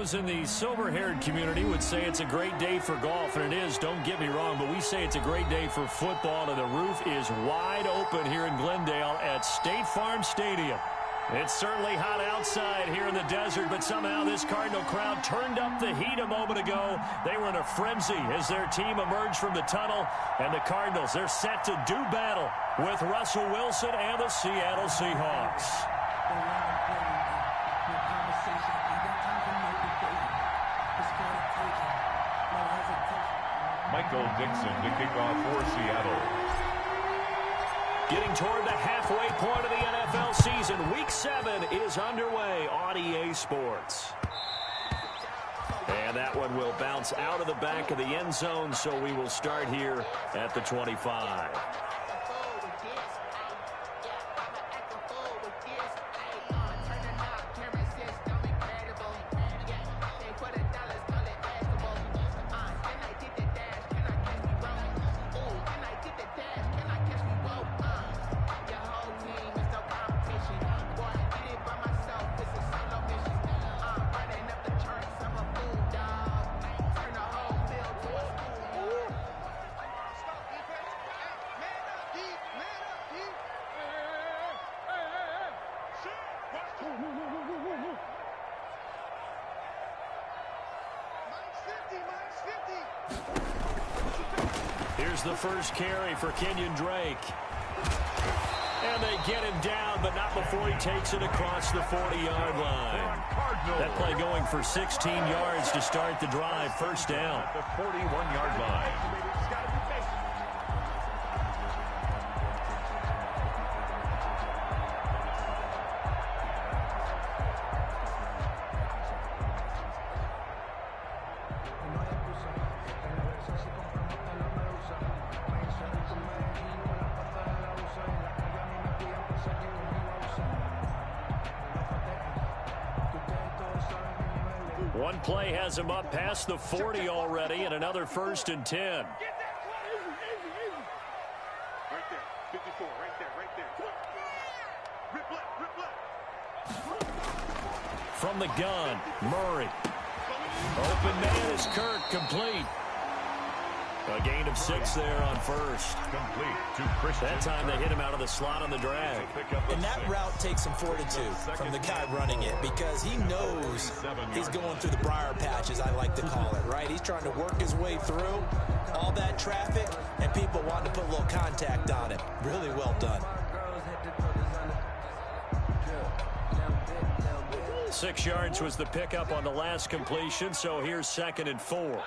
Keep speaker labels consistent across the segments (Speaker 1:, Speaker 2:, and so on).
Speaker 1: Those in the silver-haired community would say it's a great day for golf, and it is, don't get me wrong, but we say it's a great day for football, and the roof is wide open here in Glendale at State Farm Stadium. It's certainly hot outside here in the desert, but somehow this Cardinal crowd turned up the heat a moment ago. They were in a frenzy as their team emerged from the tunnel, and the Cardinals, they're set to do battle with Russell Wilson and the Seattle Seahawks.
Speaker 2: Michael Dixon to kick off for Seattle.
Speaker 1: Getting toward the halfway point of the NFL season, Week 7 is underway on EA Sports. And that one will bounce out of the back of the end zone, so we will start here at the 25. Here's the first carry for Kenyon Drake. And they get him down, but not before he takes it across the 40-yard line. That play going for 16 yards to start the drive. First down.
Speaker 2: The 41-yard line.
Speaker 1: One play has him up past the 40 already, and another 1st and 10.
Speaker 3: Right there, 54, right there. Rip left.
Speaker 1: From the gun, Murray. Open man is Kirk, complete. A gain of 6 there on first.
Speaker 2: Complete to Christian.
Speaker 1: That time they hit him out of the slot on the drag.
Speaker 4: And that route takes some fortitude from the guy running it, because he knows he's going through the briar patch, as I like to call it, right? He's trying to work his way through all that traffic, and people wanting to put a little contact on him. Really well done.
Speaker 1: 6 yards was the pickup on the last completion, so here's 2nd and 4.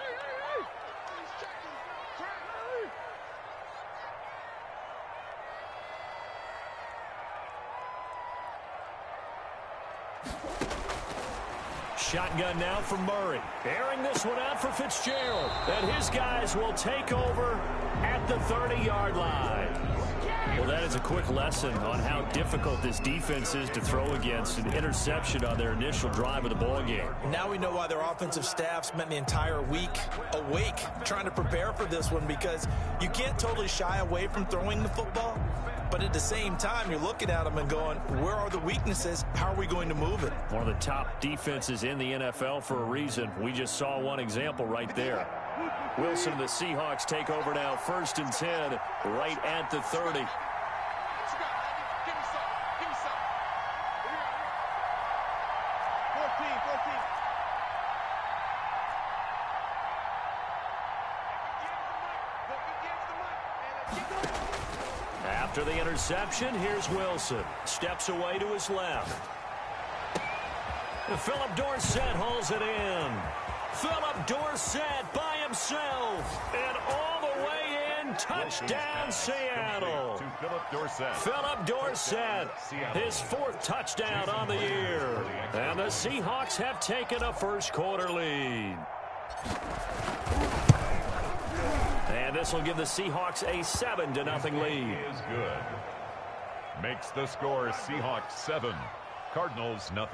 Speaker 1: Shotgun now for Murray. Airing this one out for Fitzgerald. And his guys will take over at the 30-yard line. Well, that is a quick lesson on how difficult this defense is to throw against. An interception on their initial drive of the ball game.
Speaker 4: Now we know why their offensive staff spent the entire week awake trying to prepare for this one, because you can't totally shy away from throwing the football. But at the same time, you're looking at them and going, where are the weaknesses? How are we going to move it?
Speaker 1: One of the top defenses in the NFL for a reason. We just saw one example right there. Wilson and the Seahawks take over now, 1st and 10, right at the 30. After the interception, here's Wilson. Steps away to his left. Philip Dorsett hauls it in. Philip Dorsett by himself. And all the way in, touchdown Seattle.
Speaker 2: To Philip Dorsett.
Speaker 1: Philip Dorsett, his 4th touchdown on the year. And the Seahawks have taken a first-quarter lead. And this will give the Seahawks a 7-0 lead.
Speaker 2: Is good. Makes the score Seahawks 7, Cardinals 0.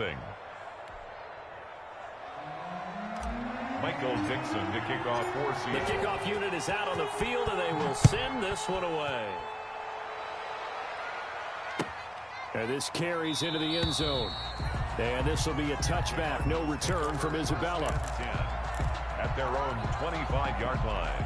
Speaker 2: Michael Dixon to kick off for Seattle.
Speaker 1: The kickoff unit is out on the field, and they will send this one away. And this carries into the end zone. And this will be a touchback. No return from Isabella.
Speaker 2: 10 at their own 25-yard line.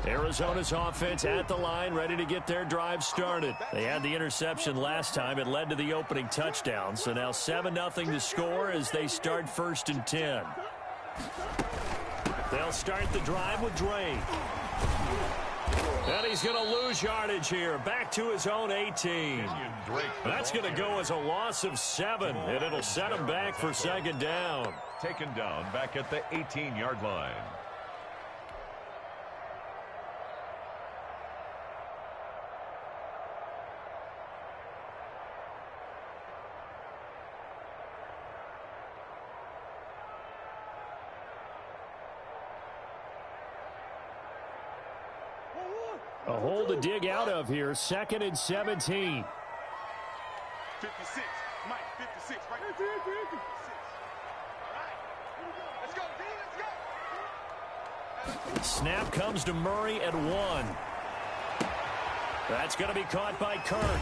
Speaker 1: Arizona's offense at the line, ready to get their drive started. They had the interception last time. It led to the opening touchdown. So now 7-0 to score as they start 1st and 10. They'll start the drive with Drake. And he's going to lose yardage here. Back to his own 18. That's going to go as a loss of 7, and it'll set him back for 2nd down.
Speaker 2: Taken down back at the 18-yard line.
Speaker 1: A hole to dig out of here. 2nd and 17.
Speaker 3: 56. Mike, 56. Right there. 56. All right. Let's go, D. Let's go.
Speaker 1: Snap comes to Murray at 1. That's going to be caught by Kirk.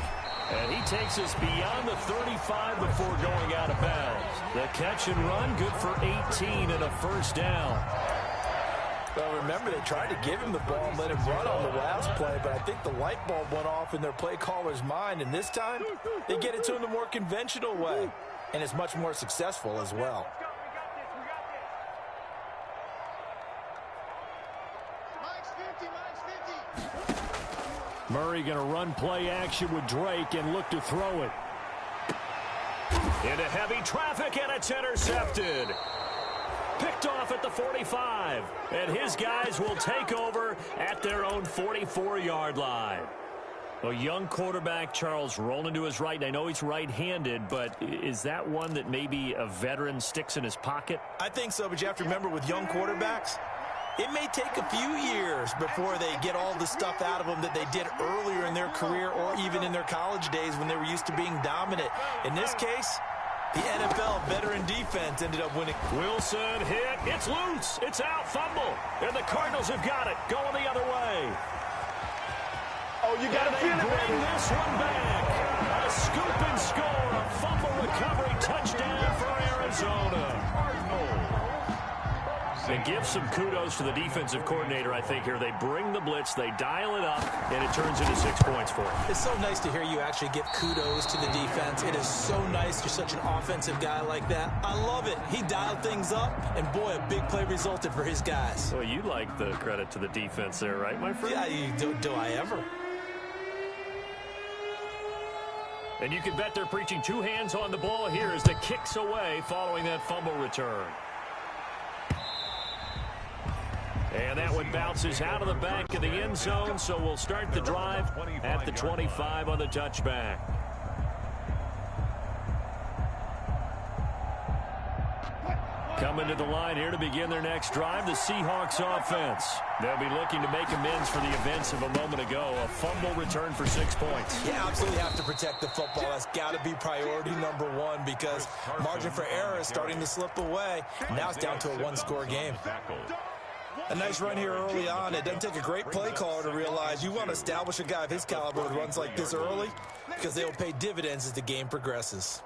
Speaker 1: And he takes us beyond the 35 before going out of bounds. The catch and run, good for 18 and a 1st down.
Speaker 4: Well, remember, they tried to give him the ball and let him run on the last play, but I think the light bulb went off in their play caller's mind, and this time they get it to him the more conventional way, and it's much more successful as well.
Speaker 1: Murray going to run play action with Drake and look to throw it. Into heavy traffic, and it's intercepted. Picked off at the 45, and his guys will take over at their own 44-yard line. A young quarterback, Charles, rolling to his right. And I know he's right-handed, but is that one that maybe a veteran sticks in his pocket?
Speaker 4: I think so, but you have to remember with young quarterbacks, it may take a few years before they get all the stuff out of them that they did earlier in their career or even in their college days when they were used to being dominant. In this case, the NFL veteran defense ended up winning.
Speaker 1: Wilson hit. It's loose. It's out. Fumble. And the Cardinals have got it. Going the other way.
Speaker 3: Oh, you got to feel it,
Speaker 1: bring
Speaker 3: baby.
Speaker 1: this one back. A scoop and score. A fumble recovery touchdown for Arizona. And give some kudos to the defensive coordinator, I think, here. They bring the blitz, they dial it up, and it turns into 6 points for them.
Speaker 4: It's so nice to hear you actually give kudos to the defense. It is so nice you're such an offensive guy like that. I love it. He dialed things up, and boy, a big play resulted for his guys.
Speaker 1: Well, you like the credit to the defense there, right, my friend?
Speaker 4: Yeah, do I ever?
Speaker 1: And you can bet they're preaching 2 hands on the ball here as the kicks away following that fumble return. And that one bounces out of the back of the end zone, so we'll start the drive at the 25 on the touchback. Coming to the line here to begin their next drive, the Seahawks offense. They'll be looking to make amends for the events of a moment ago. A fumble return for 6 points.
Speaker 4: You absolutely have to protect the football. That's got to be priority number 1 because margin for error is starting to slip away. Now it's down to a 1-score game. A nice run here early on. It doesn't take a great play caller to realize you want to establish a guy of his caliber with runs like this early because they will pay dividends as the game progresses.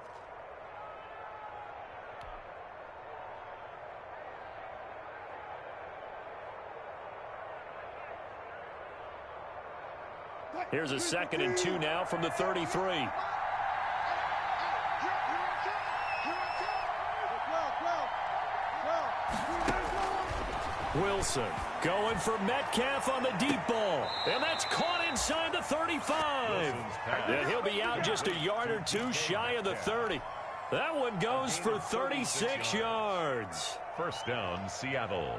Speaker 1: Here's a 2nd and 2 now from the 33. Wilson going for Metcalf on the deep ball. And that's caught inside the 35. And he'll be out just a yard or 2 shy of the 30. That one goes for 36 yards.
Speaker 2: 1st down, Seattle.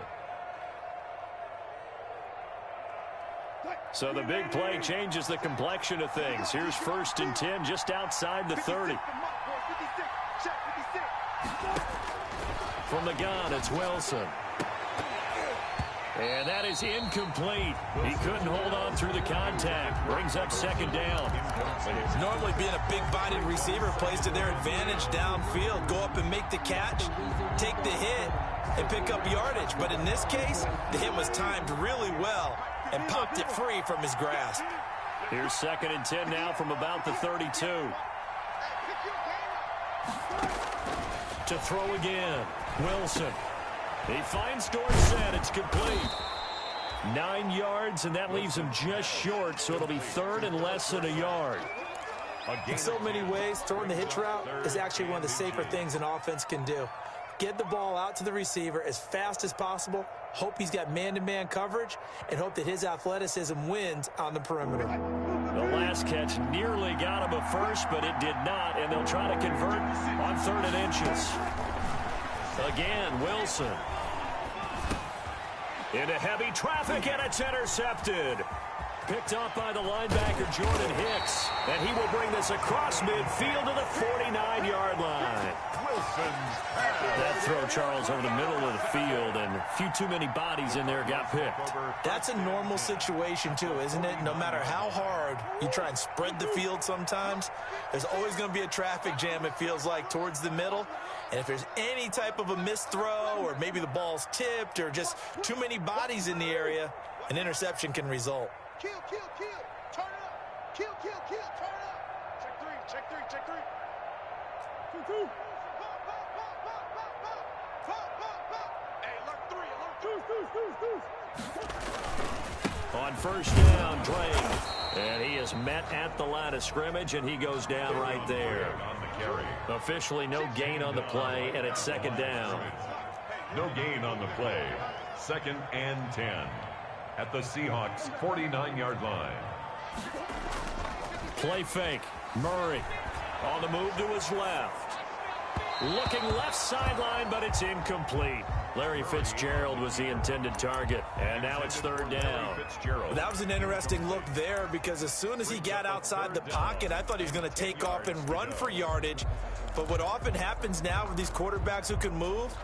Speaker 1: So the big play changes the complexion of things. Here's 1st and 10 just outside the 30. From the gun, it's Wilson. And that is incomplete. He couldn't hold on through the contact. Brings up 2nd down.
Speaker 4: Normally being a big-bodied receiver plays to their advantage downfield. Go up and make the catch, take the hit, and pick up yardage. But in this case, the hit was timed really well and popped it free from his grasp.
Speaker 1: Here's 2nd and 10 now from about the 32. To throw again. Wilson. He finds Dorsett. It's complete. 9 yards, and that leaves him just short, so it'll be third and less than a yard.
Speaker 4: In so many ways, throwing the hitch route is actually one of the safer things an offense can do. Get the ball out to the receiver as fast as possible, hope he's got man-to-man coverage, and hope that his athleticism wins on the perimeter.
Speaker 1: The last catch nearly got him a first, but it did not, and they'll try to convert on 3rd and inches. Again, Wilson. Into heavy traffic, and it's intercepted. Picked off by the linebacker, Jordan Hicks. And he will bring this across midfield to the 49-yard line. That throw, Charles, over the middle of the field, and a few too many bodies in there got picked.
Speaker 4: That's a normal situation, too, isn't it? No matter how hard you try and spread the field sometimes, there's always going to be a traffic jam, it feels like, towards the middle. And if there's any type of a missed throw, or maybe the ball's tipped, or just too many bodies in the area, an interception can result.
Speaker 3: Kill, kill, kill. Turn it up. Kill, kill, kill. Turn it up. Check three, check three, check three. Two. Pop, pop, pop, pop, pop, pop. Pop, pop, pop. Hey, alert 3, alert 2.
Speaker 1: On first down, Drake. And he is met at the line of scrimmage, and he goes down right there. Officially no gain on the play, and it's 2nd down.
Speaker 2: No gain on the play. 2nd and 10. At the Seahawks' 49-yard line.
Speaker 1: Play fake. Murray on the move to his left. Looking left sideline, but it's incomplete. Larry Fitzgerald was the intended target, and now it's 3rd down.
Speaker 4: That was an interesting look there, because as soon as he got outside the pocket, I thought he was going to take off and run for yardage. But what often happens now with these quarterbacks who can move,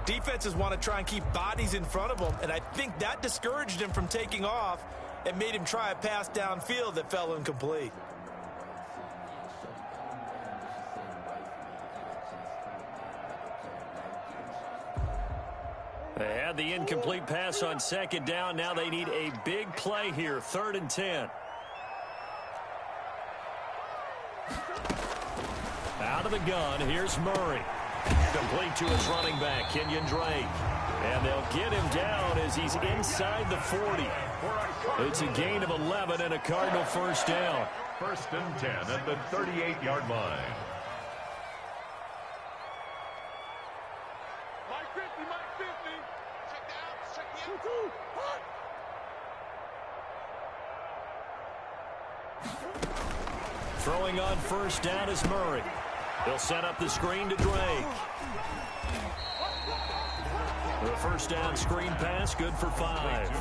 Speaker 4: defenses want to try and keep bodies in front of them, and I think that discouraged him from taking off and made him try a pass downfield that fell incomplete.
Speaker 1: They had the incomplete pass on 2nd down. Now they need a big play here, 3rd and 10. Out of the gun, here's Murray. Complete to his running back, Kenyon Drake. And they'll get him down as he's inside the 40. It's a gain of 11 and a Cardinal first down.
Speaker 2: 1st and 10 at the 38-yard line.
Speaker 3: Mike 50, Mike 50. Check the outs, check the outs.
Speaker 1: Throwing on first down is Murray. He'll set up the screen to Drake. The first down screen pass, good for 5.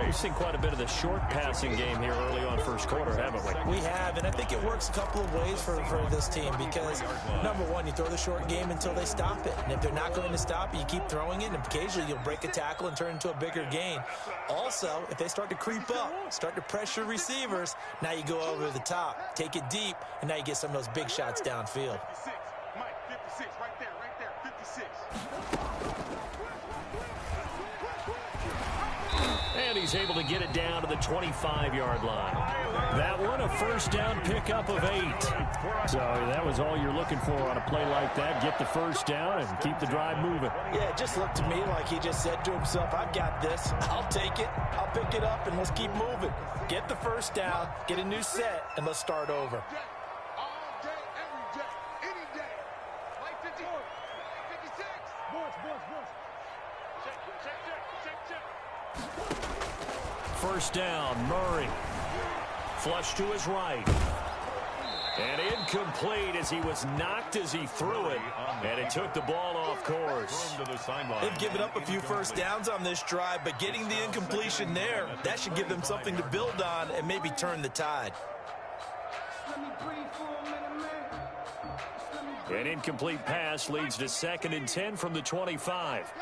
Speaker 1: We've seen quite a bit of the short passing game here early on first quarter, haven't we?
Speaker 4: We have, and I think it works a couple of ways for this team, because, number one, you throw the short game until they stop it. And if they're not going to stop it, you keep throwing it, and occasionally you'll break a tackle and turn into a bigger gain. Also, if they start to creep up, start to pressure receivers, now you go over the top, take it deep, and now you get some of those big shots downfield.
Speaker 3: 56. Mike 56, right there, 56.
Speaker 1: And he's able to get it down to the 25-yard line. That one, a first down pickup of 8. So that was all you're looking for on a play like that. Get the first down and keep the drive moving.
Speaker 4: Yeah, it just looked to me like he just said to himself, I've got this. I'll take it. I'll pick it up, and let's keep moving. Get the first down, get a new set, and let's start over.
Speaker 3: All day, every day, any day. Mike 50, Mike 56. Boys. Check.
Speaker 1: First down, Murray. Flush to his right. And incomplete as he was knocked as he threw it. And it took the ball off course.
Speaker 4: They've given up a few first downs on this drive, but getting the incompletion there, that should give them something to build on and maybe turn the tide.
Speaker 1: An incomplete pass leads to 2nd and 10 from the 25.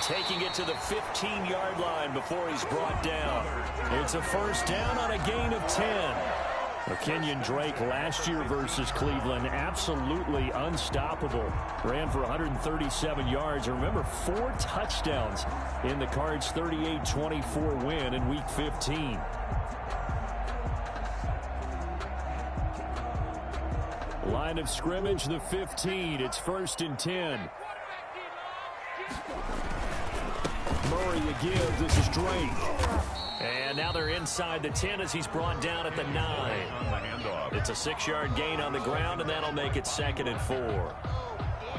Speaker 1: taking it to the 15-yard line before he's brought down. It's a first down on a gain of 10. Kenyon Drake last year versus Cleveland, absolutely unstoppable. Ran for 137 yards. Remember, 4 touchdowns in the Cards' 38-24 win in Week 15. Line of scrimmage, the 15. It's 1st and 10. Murray to give. This is Drake. And now they're inside the 10 as he's brought down at the 9. It's a 6-yard gain on the ground, and that'll make it 2nd and 4.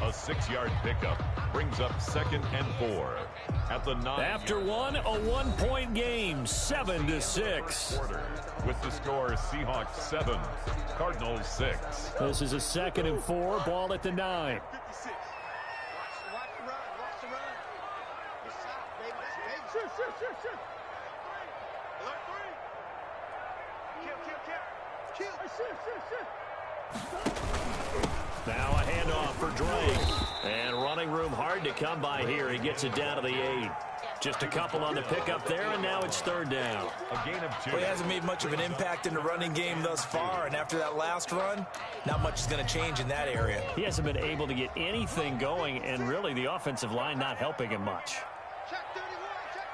Speaker 2: A 6-yard pickup brings up 2nd and 4 at the 9.
Speaker 1: After one, a 1-point game, 7-6.
Speaker 2: With the score Seahawks 7, Cardinals 6.
Speaker 1: This is a 2nd and 4, ball at the 9. Now a handoff for Drake. And running room hard to come by here. He gets it down to the 8. Just a couple on the pickup there, and now it's 3rd down.
Speaker 2: A gain of 2.
Speaker 4: Well, he hasn't made much of an impact in the running game thus far, and after that last run, not much is going to change in that area.
Speaker 1: He hasn't been able to get anything going, and really the offensive line not helping him much.
Speaker 3: Check 31, check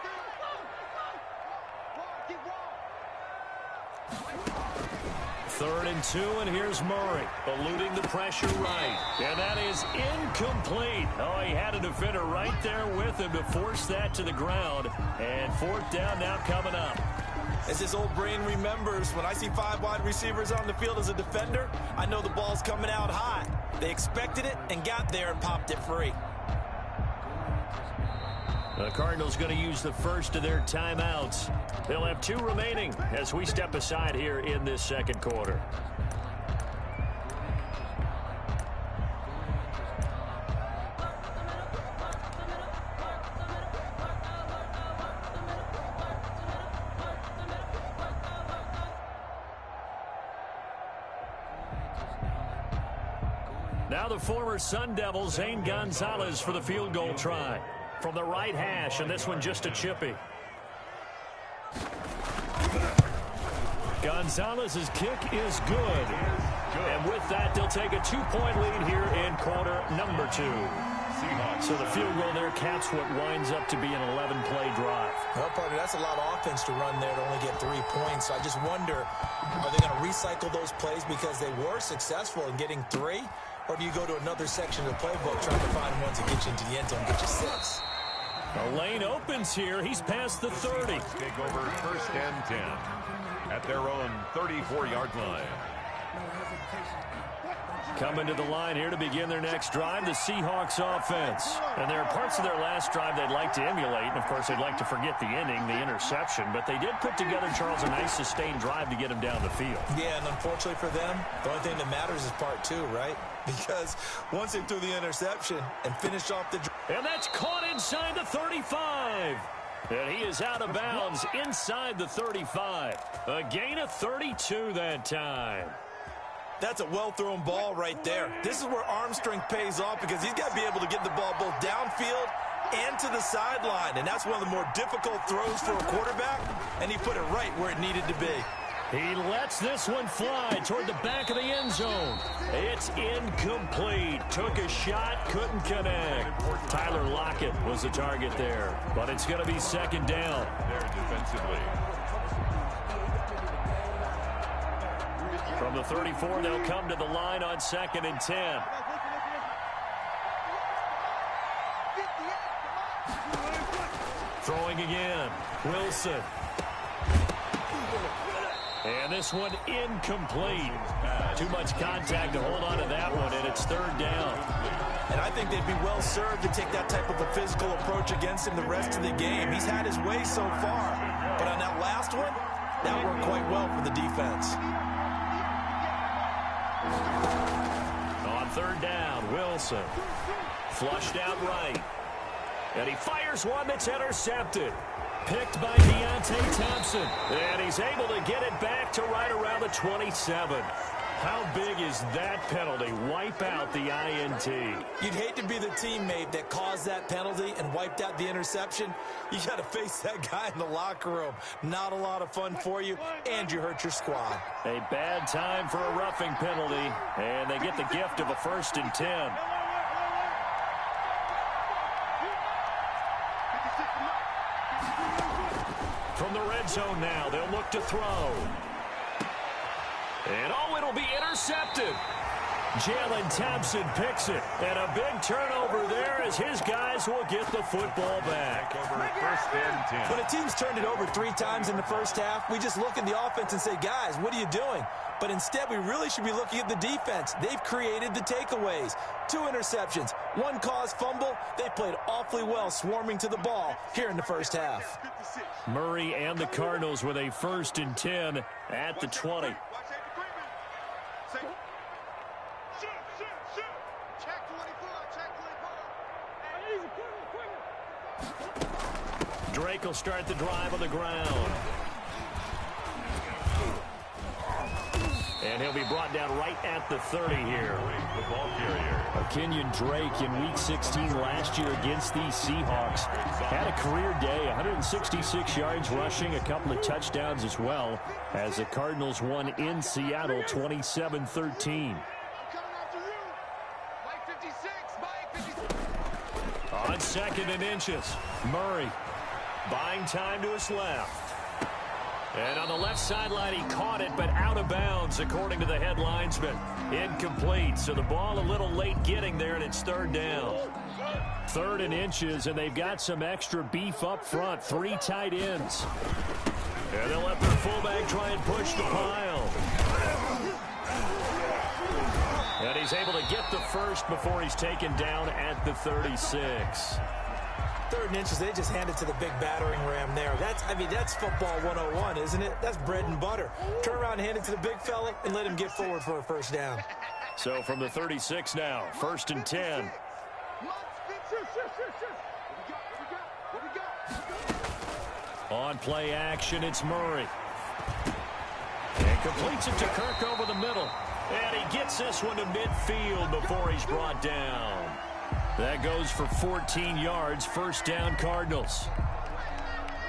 Speaker 1: 3rd and 2, and here's Murray, eluding the pressure right. And that is incomplete. Oh, he had a defender right there with him to force that to the ground. And 4th down now coming up.
Speaker 4: As his old brain remembers, when I see 5 wide receivers on the field as a defender, I know the ball's coming out hot. They expected it and got there and popped it free.
Speaker 1: The Cardinals going to use the first of their timeouts. They'll have 2 remaining as we step aside here in this 2nd quarter. Now the former Sun Devil, Zane Gonzalez, for the field goal try. From the right hash, and this one just a chippy. Gonzalez's kick is good. And with that, they'll take a 2-point lead here in quarter number 2. So the field goal there caps what winds up to be an 11-play drive.
Speaker 4: Well, partner, that's a lot of offense to run there to only get 3 points. So I just wonder, are they going to recycle those plays because they were successful in getting 3? Or do you go to another section of the playbook trying to find ones that get you into the end zone and get you 6?
Speaker 1: The lane opens here. He's past the 30.
Speaker 2: Take over 1st and 10 at their own 34-yard line.
Speaker 1: Coming to the line here to begin their next drive, the Seahawks offense. And there are parts of their last drive they'd like to emulate. And, of course, they'd like to forget the ending, the interception. But they did put together, Charles, a nice sustained drive to get him down the field.
Speaker 4: Yeah, and unfortunately for them, the only thing that matters is part 2, right? Because once they threw the interception and finished off the drive.
Speaker 1: And that's caught inside the 35. And he is out of bounds inside the 35. A gain of 32 that time.
Speaker 4: That's a well-thrown ball right there. This is where arm strength pays off because he's got to be able to get the ball both downfield and to the sideline. And that's one of the more difficult throws for a quarterback, and he put it right where it needed to be.
Speaker 1: He lets this one fly toward the back of the end zone. It's incomplete. Took a shot, couldn't connect. Tyler Lockett was the target there, but it's going to be 2nd down.
Speaker 2: There defensively.
Speaker 1: From the 34, they'll come to the line on 2nd and 10. Throwing again. Wilson. And this one incomplete. Too much contact to hold on to that one, and it's 3rd down.
Speaker 4: And I think they'd be well served to take that type of a physical approach against him the rest of the game. He's had his way so far. But on that last one, that worked quite well for the defense.
Speaker 1: On 3rd down, Wilson. Flushed out right. And he fires one that's intercepted. Picked by Deontay Thompson. And he's able to get it back to right around the 27. How big is that penalty? Wipe out the INT.
Speaker 4: You'd hate to be the teammate that caused that penalty and wiped out the interception. You got to face that guy in the locker room. Not a lot of fun for you, and you hurt your squad.
Speaker 1: A bad time for a roughing penalty, and they get the gift of a 1st and 10. From the red zone now, they'll look to throw. And it'll be intercepted. Jalen Thompson picks it. And a big turnover there as his guys will get the football back.
Speaker 2: First and 10.
Speaker 4: When a team's turned it over 3 times in the first half, we just look at the offense and say, guys, what are you doing? But instead, we really should be looking at the defense. They've created the takeaways. 2 interceptions, 1 caused fumble. They played awfully well swarming to the ball here in the first half.
Speaker 1: Murray and the Cardinals with a 1st and 10 at the 20. Drake will start the drive on the ground. And he'll be brought down right at the 30 here.
Speaker 2: The ball carrier.
Speaker 1: Kenyon Drake in Week 16 last year against these Seahawks had a career day, 166 yards rushing, a couple of touchdowns as well, as the Cardinals won in Seattle 27-13. On 2nd and inches, Murray buying time to his left. And on the left sideline, he caught it, but out of bounds, according to the head linesman. Incomplete, so the ball a little late getting there, and it's 3rd down. 3rd and inches, and they've got some extra beef up front. 3 tight ends. And they'll let their fullback try and push the pile. And he's able to get the first before he's taken down at the 36.
Speaker 4: 3rd and inches, they just handed to the big battering ram there. That's football 101, isn't it? That's bread and butter. Turn around and hand it to the big fella and let him get forward for a 1st down.
Speaker 1: So from the 36 now, 1st and 10. On play action, it's Murray. And completes it to Kirk over the middle. And he gets this one to midfield before he's brought down. That goes for 14 yards, 1st down Cardinals.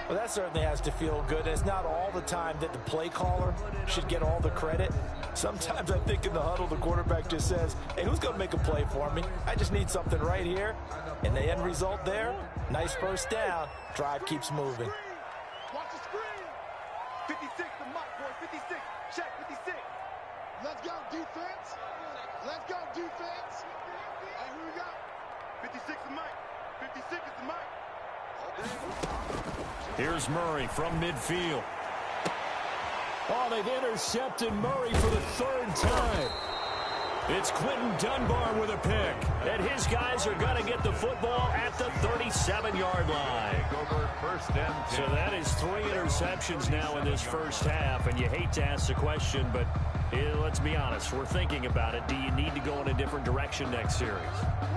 Speaker 4: Well, that certainly has to feel good. It's not all the time that the play caller should get all the credit. Sometimes I think in the huddle, the quarterback just says, hey, who's going to make a play for me? I just need something right here. And the end result there, nice 1st down. Drive keeps moving.
Speaker 3: Watch the screen. 56 to Mike, boy. 56. Check 56. Let's go, defense. Let's go, defense. Hey, who we got? 56 is Mike. 56 is the Mike.
Speaker 1: Here's Murray from midfield. Oh, they've intercepted Murray for the 3rd time. It's Quentin Dunbar with a pick. And his guys are going to get the football at the 37-yard line.
Speaker 2: Over 1st and 10.
Speaker 1: So that is 3 interceptions now in this first half. And you hate to ask the question, but let's be honest. We're thinking about it. Do you need to go in a different direction next series?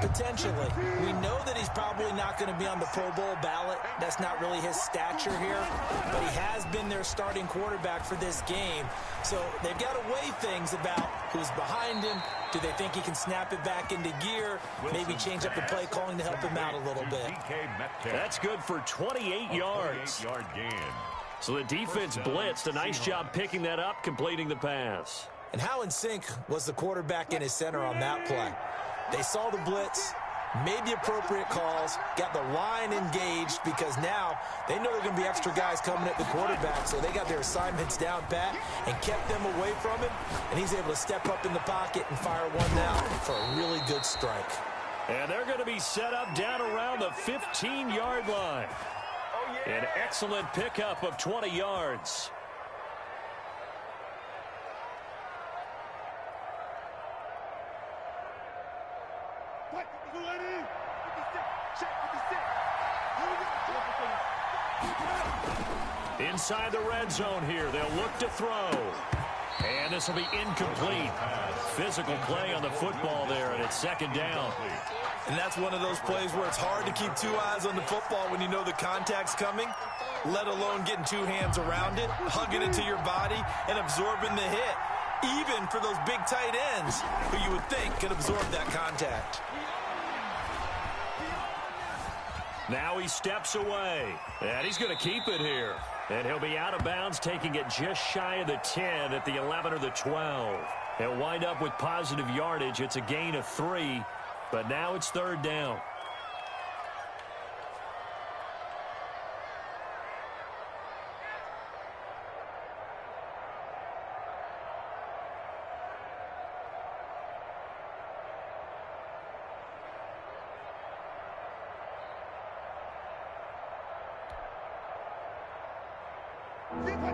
Speaker 4: Potentially. We know that he's probably not going to be on the Pro Bowl ballot. That's not really his stature here. But he has been their starting quarterback for this game. So they've got to weigh things about who's behind him. Do they think he can snap it back into gear? Maybe change up the play calling to help him out a little bit.
Speaker 1: That's good for 28 yards.
Speaker 2: 28-yard gain.
Speaker 1: So the defense blitzed. A nice job picking that up, completing the pass.
Speaker 4: And how in sync was the quarterback and his center on that play? They saw the blitz, made the appropriate calls, got the line engaged because now they know there are going to be extra guys coming at the quarterback, so they got their assignments down pat and kept them away from him, and he's able to step up in the pocket and fire one now for a really good strike.
Speaker 1: And they're going to be set up down around the 15-yard line. An excellent pickup of 20 yards. Inside the red zone here, they'll look to throw. And this will be incomplete. Physical play on the football there, and it's 2nd down.
Speaker 4: And that's one of those plays where it's hard to keep 2 eyes on the football when you know the contact's coming, let alone getting 2 hands around it, hugging it to your body, and absorbing the hit. even for those big tight ends who you would think could absorb that contact.
Speaker 1: Now he steps away, and he's going to keep it here. And he'll be out of bounds, taking it just shy of the 10 at the 11 or the 12. He'll wind up with positive yardage. It's a gain of 3, but now it's 3rd down.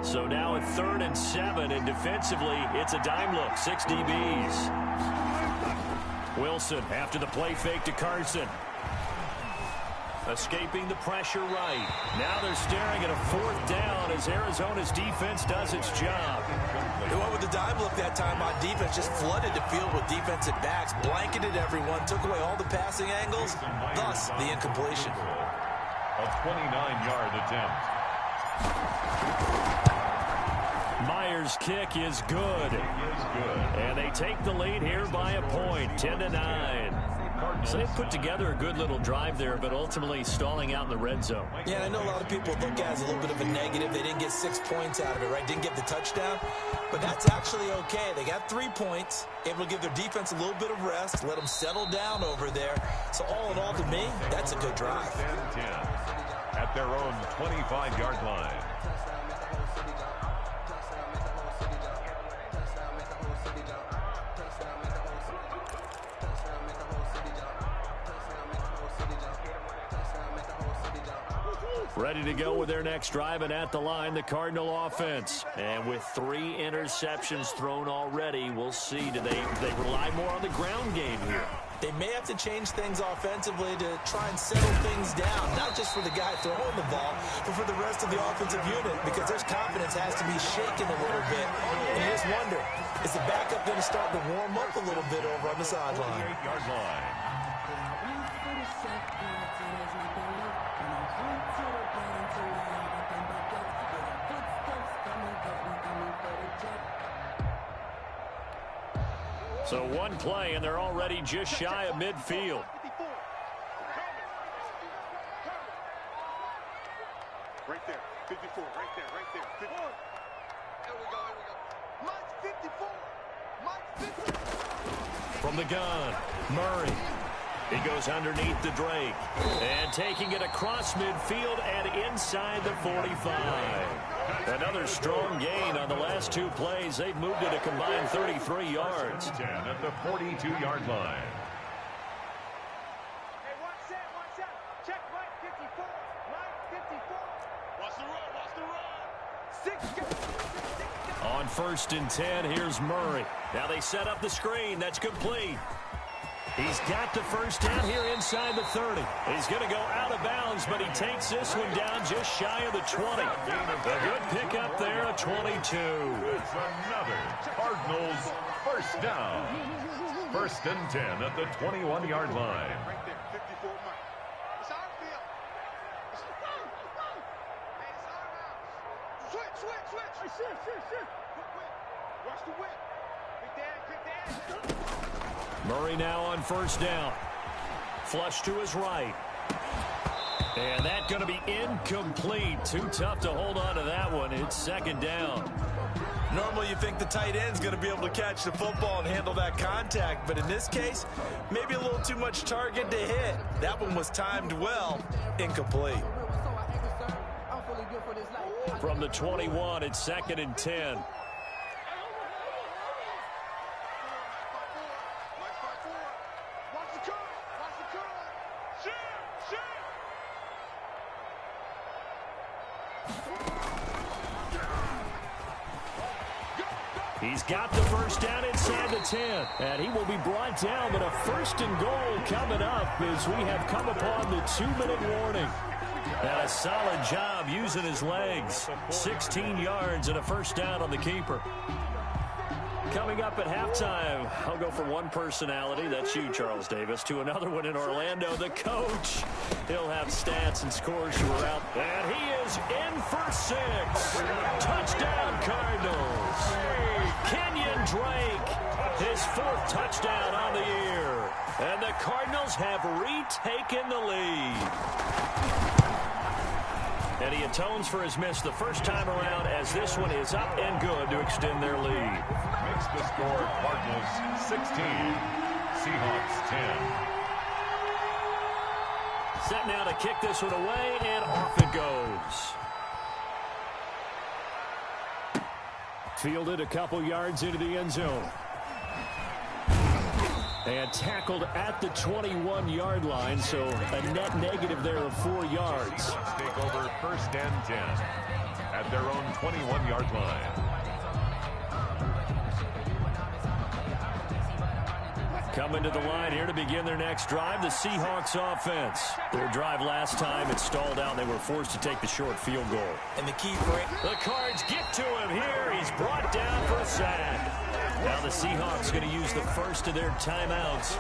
Speaker 1: So now at 3rd and 7, and defensively, it's a dime look, 6 DBs. Wilson after the play fake to Carson. Escaping the pressure right. Now they're staring at a 4th down as Arizona's defense does its job.
Speaker 4: They went with the dime look that time on defense, just flooded the field with defensive backs, blanketed everyone, took away all the passing angles, thus the incompletion.
Speaker 2: A 29-yard attempt.
Speaker 1: Myers' kick is good. And they take the lead here by a point, 10-9. So they put together a good little drive there, but ultimately stalling out in the red zone.
Speaker 4: Yeah, I know a lot of people look at it as a little bit of a negative. They didn't get 6 points out of it, right? Didn't get the touchdown. But that's actually okay. They got 3 points, able to give their defense a little bit of rest, let them settle down over there. So all in all, to me, that's a good drive.
Speaker 2: 10-10 at their own 25-yard line.
Speaker 1: Ready to go with their next drive, and at the line, the Cardinal offense. And with 3 interceptions thrown already, we'll see. Do they rely more on the ground game here?
Speaker 4: They may have to change things offensively to try and settle things down, not just for the guy throwing the ball, but for the rest of the offensive unit, because their confidence has to be shaken a little bit. And you just wonder, is the backup going to start to warm up a little bit over on the sideline?
Speaker 2: 28-yard line.
Speaker 1: So one play, and they're already just shy of midfield.
Speaker 3: Right there, 54, right there, 54. Here we go. Mike's 54. Mike's 54.
Speaker 1: From the gun, Murray. He goes underneath the Drake. And taking it across midfield and inside the 45. Another strong gain on the last 2 plays. They've moved it a combined 33 yards.
Speaker 2: 10 at the 42-yard line.
Speaker 3: Hey, watch that. Check Mike 54. Mike 54. Watch the run. 6
Speaker 1: On 1st and 10, here's Murray. Now they set up the screen. That's complete. He's got the 1st down here inside the 30. He's going to go out of bounds, but he takes this one down just shy of the 20. A good pickup there, a 22.
Speaker 2: It's another Cardinals 1st down. 1st and 10 at the 21-yard line.
Speaker 3: Right there, 54 Mike. It's our field. It's our house. Switch. Quick. Watch the whip. Quick dad.
Speaker 1: Murray now on 1st down. Flush to his right. And that's going to be incomplete. Too tough to hold on to that one. It's 2nd down.
Speaker 4: Normally you think the tight end's going to be able to catch the football and handle that contact, but in this case, maybe a little too much target to hit. That one was timed well. Incomplete.
Speaker 1: From the 21, it's 2nd and 10. He's got the 1st down inside the 10. And he will be brought down, but a 1st and goal coming up as we have come upon the 2-minute warning. And a solid job using his legs. 16 yards and a 1st down on the keeper. Coming up at halftime, I'll go from one personality, that's you, Charles Davis, to another one in Orlando, the coach. He'll have stats and scores throughout. And he is in for 6. Touchdown, Cardinals. Kenyon Kenyon Drake, his 4th touchdown on the year. And the Cardinals have retaken the lead. And he atones for his miss the first time around as this one is up and good to extend their lead.
Speaker 2: Makes the score Cardinals 16, Seahawks 10.
Speaker 1: Set now to kick this one away, and off it goes. Fielded a couple yards into the end zone. And tackled at the 21-yard line, so a net negative there of 4 yards.
Speaker 2: Take over 1st and 10 at their own 21-yard line.
Speaker 1: Coming to the line here to begin their next drive, the Seahawks offense. Their drive last time, it stalled out. They were forced to take the short field goal.
Speaker 4: And the key for it.
Speaker 1: The Cards get to him here. He's brought down for a sack. Now the Seahawks going to use the first of their timeouts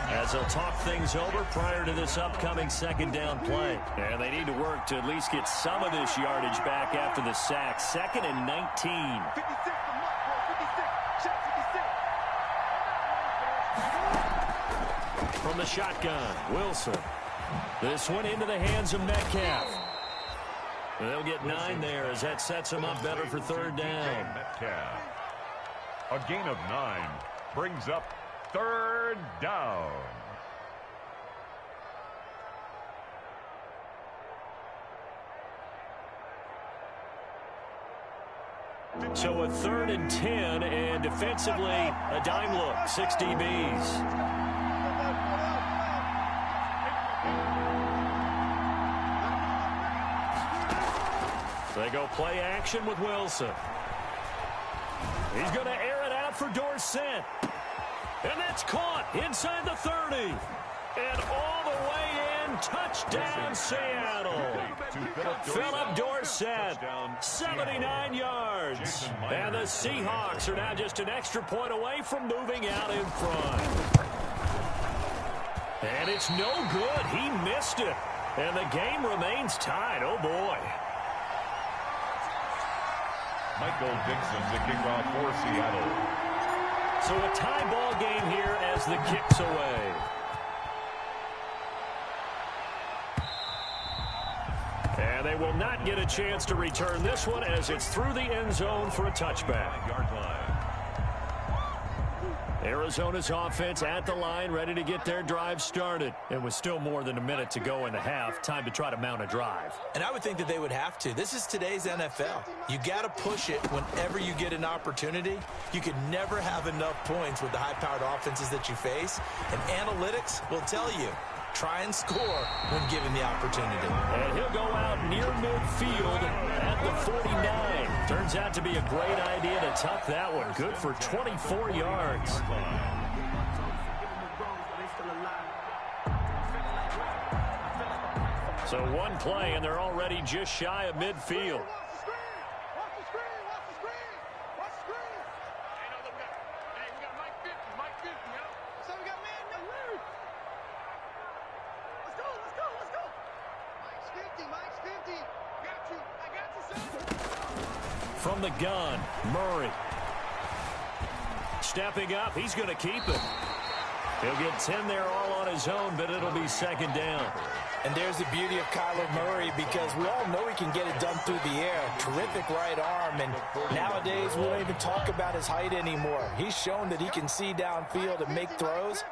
Speaker 1: as they'll talk things over prior to this upcoming 2nd down play. And they need to work to at least get some of this yardage back after the sack. 2nd and 19. From the shotgun, Wilson. This one into the hands of Metcalf. They'll get 9 there as that sets them up better for 3rd down.
Speaker 2: Metcalf. A gain of 9 brings up 3rd down.
Speaker 1: So a 3rd and 10, and defensively a dime look, 6 DBs. They go play action with Wilson. He's going to air it out for Dorsett. And that's caught inside the 30. And all the way in, touchdown Seattle. Philip Dorsett, 79 yards. And the Seahawks are now just an extra point away from moving out in front. And it's no good. He missed it. And the game remains tied. Oh, boy.
Speaker 2: Michael Dixon, the kickoff for Seattle.
Speaker 1: So a tie ball game here as the kick's away. And they will not get a chance to return this one as it's through the end zone for a touchback.
Speaker 2: Yard line.
Speaker 1: Arizona's offense at the line, ready to get their drive started. And with still more than a minute to go in the half, time to try to mount a drive.
Speaker 4: And I would think that they would have to. This is today's NFL. You got to push it whenever you get an opportunity. You can never have enough points with the high-powered offenses that you face. And analytics will tell you, try and score when given the opportunity.
Speaker 1: And he'll go out near midfield at the 49. Turns out to be a great idea to tuck that one. Good for 24 yards. So one play, and they're already just shy of midfield. From the gun, Murray. Stepping up, he's going to keep it. He'll get 10 there all on his own, but it'll be 2nd down.
Speaker 4: And there's the beauty of Kyler Murray, because we all know he can get it done through the air. Terrific right arm, and nowadays we don't even talk about his height anymore. He's shown that he can see downfield and make throws,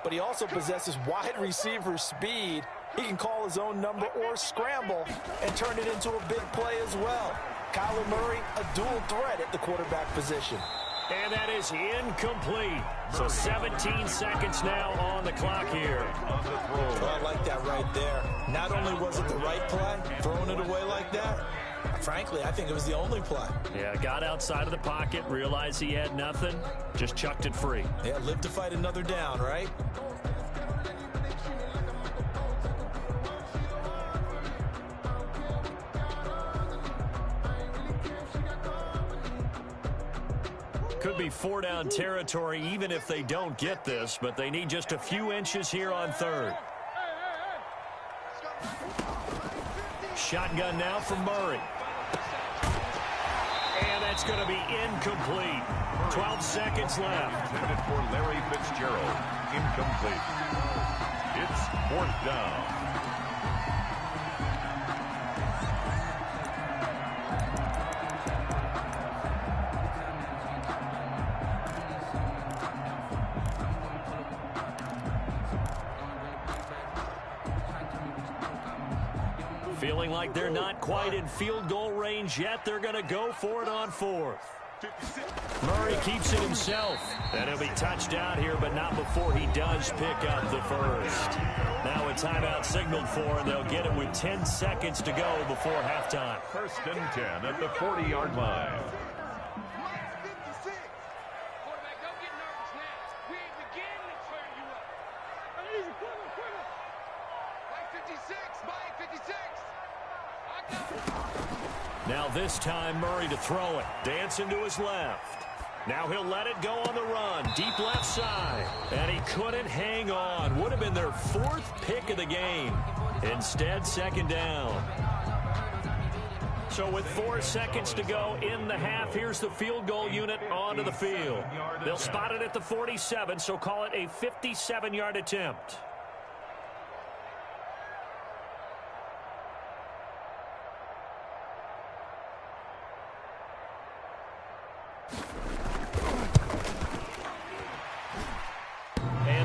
Speaker 4: but he also possesses wide receiver speed. He can call his own number or scramble and turn it into a big play as well. Kyler Murray, a dual threat at the quarterback position.
Speaker 1: And that is incomplete. So 17 seconds now on the clock here.
Speaker 4: Well, I like that right there. Not only was it the right play, throwing it away like that, frankly, I think it was the only play.
Speaker 1: Yeah, got outside of the pocket, realized he had nothing, just chucked it free.
Speaker 4: Yeah, live to fight another down, right?
Speaker 1: Could be 4-down territory even if they don't get this, but they need just a few inches here on 3rd. Shotgun now from Murray. And That's going to be incomplete. 12 seconds left.
Speaker 2: Intended for Larry Fitzgerald. Incomplete. It's 4th down.
Speaker 1: Feeling like they're not quite in field goal range yet. They're going to go for it on 4th. Murray keeps it himself. And he'll be touched out here, but not before he does pick up the first. Now a timeout signaled for, and they'll get it with 10 seconds to go before halftime.
Speaker 2: 1st and 10 at the 40-yard line.
Speaker 1: Now this time Murray to throw it. Dancing to his left. Now he'll let it go on the run. Deep left side. And he couldn't hang on. Would have been their 4th pick of the game. Instead, 2nd down. So with 4 seconds to go in the half, here's the field goal unit onto the field. They'll spot it at the 47, so call it a 57-yard attempt.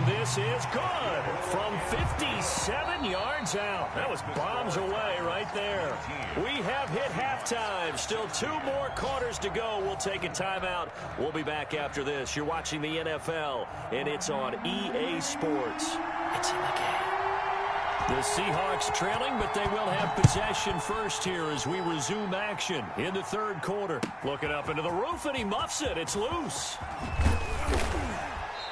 Speaker 1: This is good from 57 yards out. That was bombs away right there. We have hit halftime. Still 2 more quarters to go. We'll take a timeout. We'll be back after this. You're watching the NFL, and it's on EA Sports. It's in the game. The Seahawks trailing, but they will have possession first here as we resume action in the 3rd quarter. Looking up into the roof, and he muffs it. It's loose.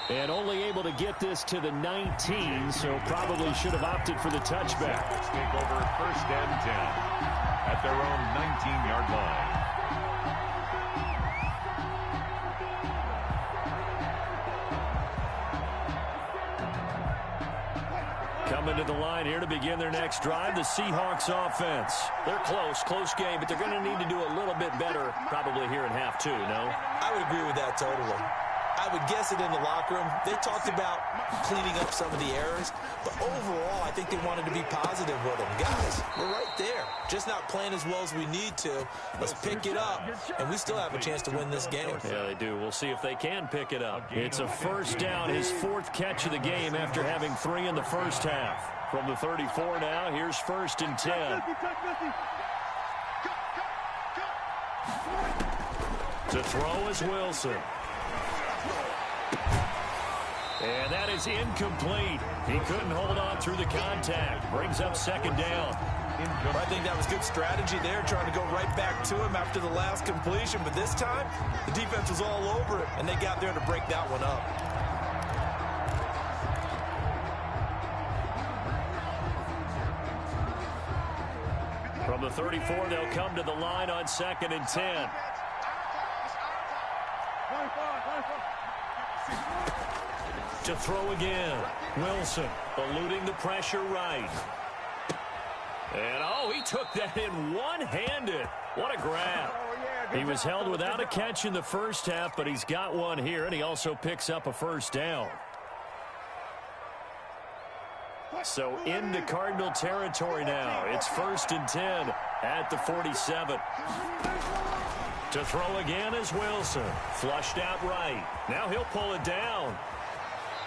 Speaker 1: And only able to get this to the 19, so probably should have opted for the touchback.
Speaker 2: Let's take over 1st and 10 at their own 19-yard line.
Speaker 1: Coming to the line here to begin their next drive, the Seahawks offense. They're close game, but they're going to need to do a little bit better probably here in half 2, no?
Speaker 4: I would agree with that totally. I would guess it in the locker room. They talked about cleaning up some of the errors, but overall, I think they wanted to be positive with them. Guys, we're right there. Just not playing as well as we need to. Let's pick it up, and we still have a chance to win this game.
Speaker 1: Yeah, they do. We'll see if they can pick it up. It's a 1st down, his 4th catch of the game after having 3 in the first half. From the 34 now, here's 1st and 10. To throw is Wilson. And that is incomplete. He couldn't hold on through the contact. Brings up 2nd down.
Speaker 4: I think that was good strategy there, trying to go right back to him after the last completion. But this time, the defense was all over it, and they got there to break that one up.
Speaker 1: From the 34, they'll come to the line on 2nd and 10. To throw again. Wilson eluding the pressure right. And, oh, he took that in one-handed. What a grab. He was held without a catch in the first half, but he's got one here, and he also picks up a 1st down. So into Cardinal territory now. It's 1st and 10 at the 47. To throw again is Wilson. Flushed out right. Now he'll pull it down.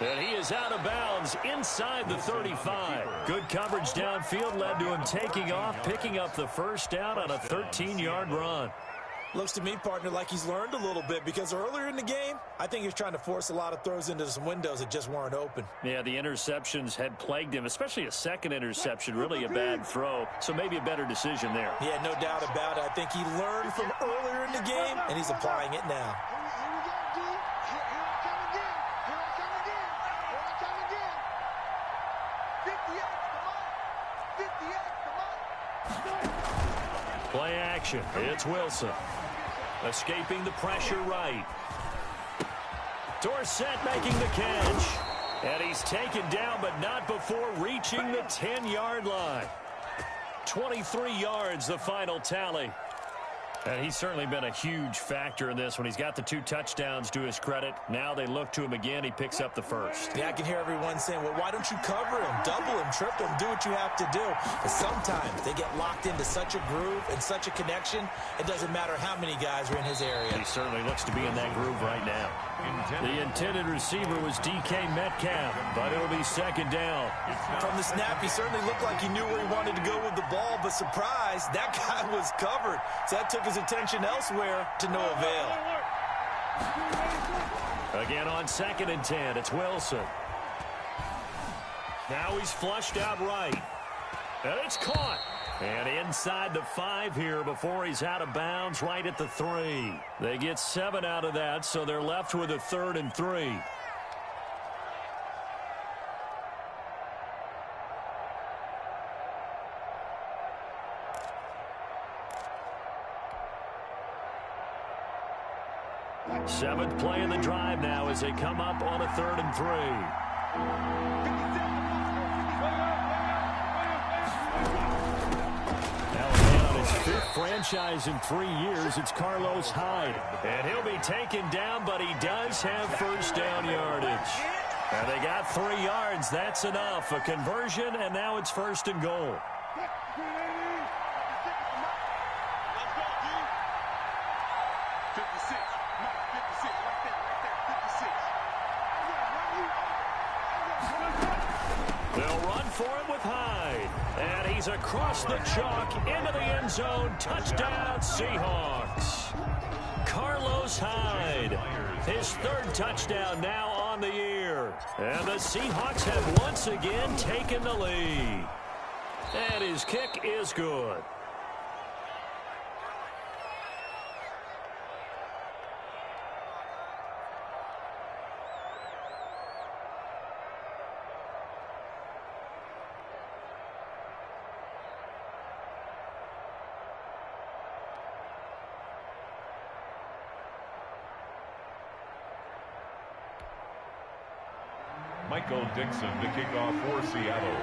Speaker 1: And he is out of bounds inside the 35. Good coverage downfield led to him taking off, picking up the 1st down on a 13-yard run.
Speaker 4: Looks to me, partner, like he's learned a little bit, because earlier in the game, I think he was trying to force a lot of throws into some windows that just weren't open.
Speaker 1: Yeah, the interceptions had plagued him, especially a 2nd interception, really a bad throw. So maybe a better decision there.
Speaker 4: Yeah, no doubt about it. I think he learned from earlier in the game, and he's applying it now.
Speaker 1: Play action. It's Wilson. Escaping the pressure right. Dorsett making the catch. And he's taken down, but not before reaching the 10-yard line. 23 yards, the final tally. And he's certainly been a huge factor in this when he's got the 2 touchdowns to his credit. Now they look to him again. He picks up the first.
Speaker 4: Yeah, I can hear everyone saying, well, why don't you cover him, double him, triple him, do what you have to do. But sometimes they get locked into such a groove and such a connection, it doesn't matter how many guys are in his area.
Speaker 1: He certainly looks to be in that groove right now. The intended receiver was DK Metcalf, but it'll be second down.
Speaker 4: From the snap, he certainly looked like he knew where he wanted to go with the ball, but surprise, that guy was covered. So that took his attention elsewhere to no avail.
Speaker 1: Again on 2nd and 10, it's Wilson. Now he's flushed out right. And it's caught. And inside the 5 here before he's out of bounds right at the 3. They get 7 out of that, so they're left with a 3rd and 3. Seventh play of the drive now as they come up on a 3rd and 3. Now on his 5th franchise in 3 years, it's Carlos Hyde. And he'll be taken down, but he does have first down yardage. And they got 3 yards. That's enough. A conversion, and now it's 1st and goal. They'll run for it with Hyde. And he's across the chalk into the end zone. Touchdown, Seahawks. Carlos Hyde. His 3rd touchdown now on the year. And the Seahawks have once again taken the lead. And his kick is good.
Speaker 2: Michael Dixon to kick off for Seattle.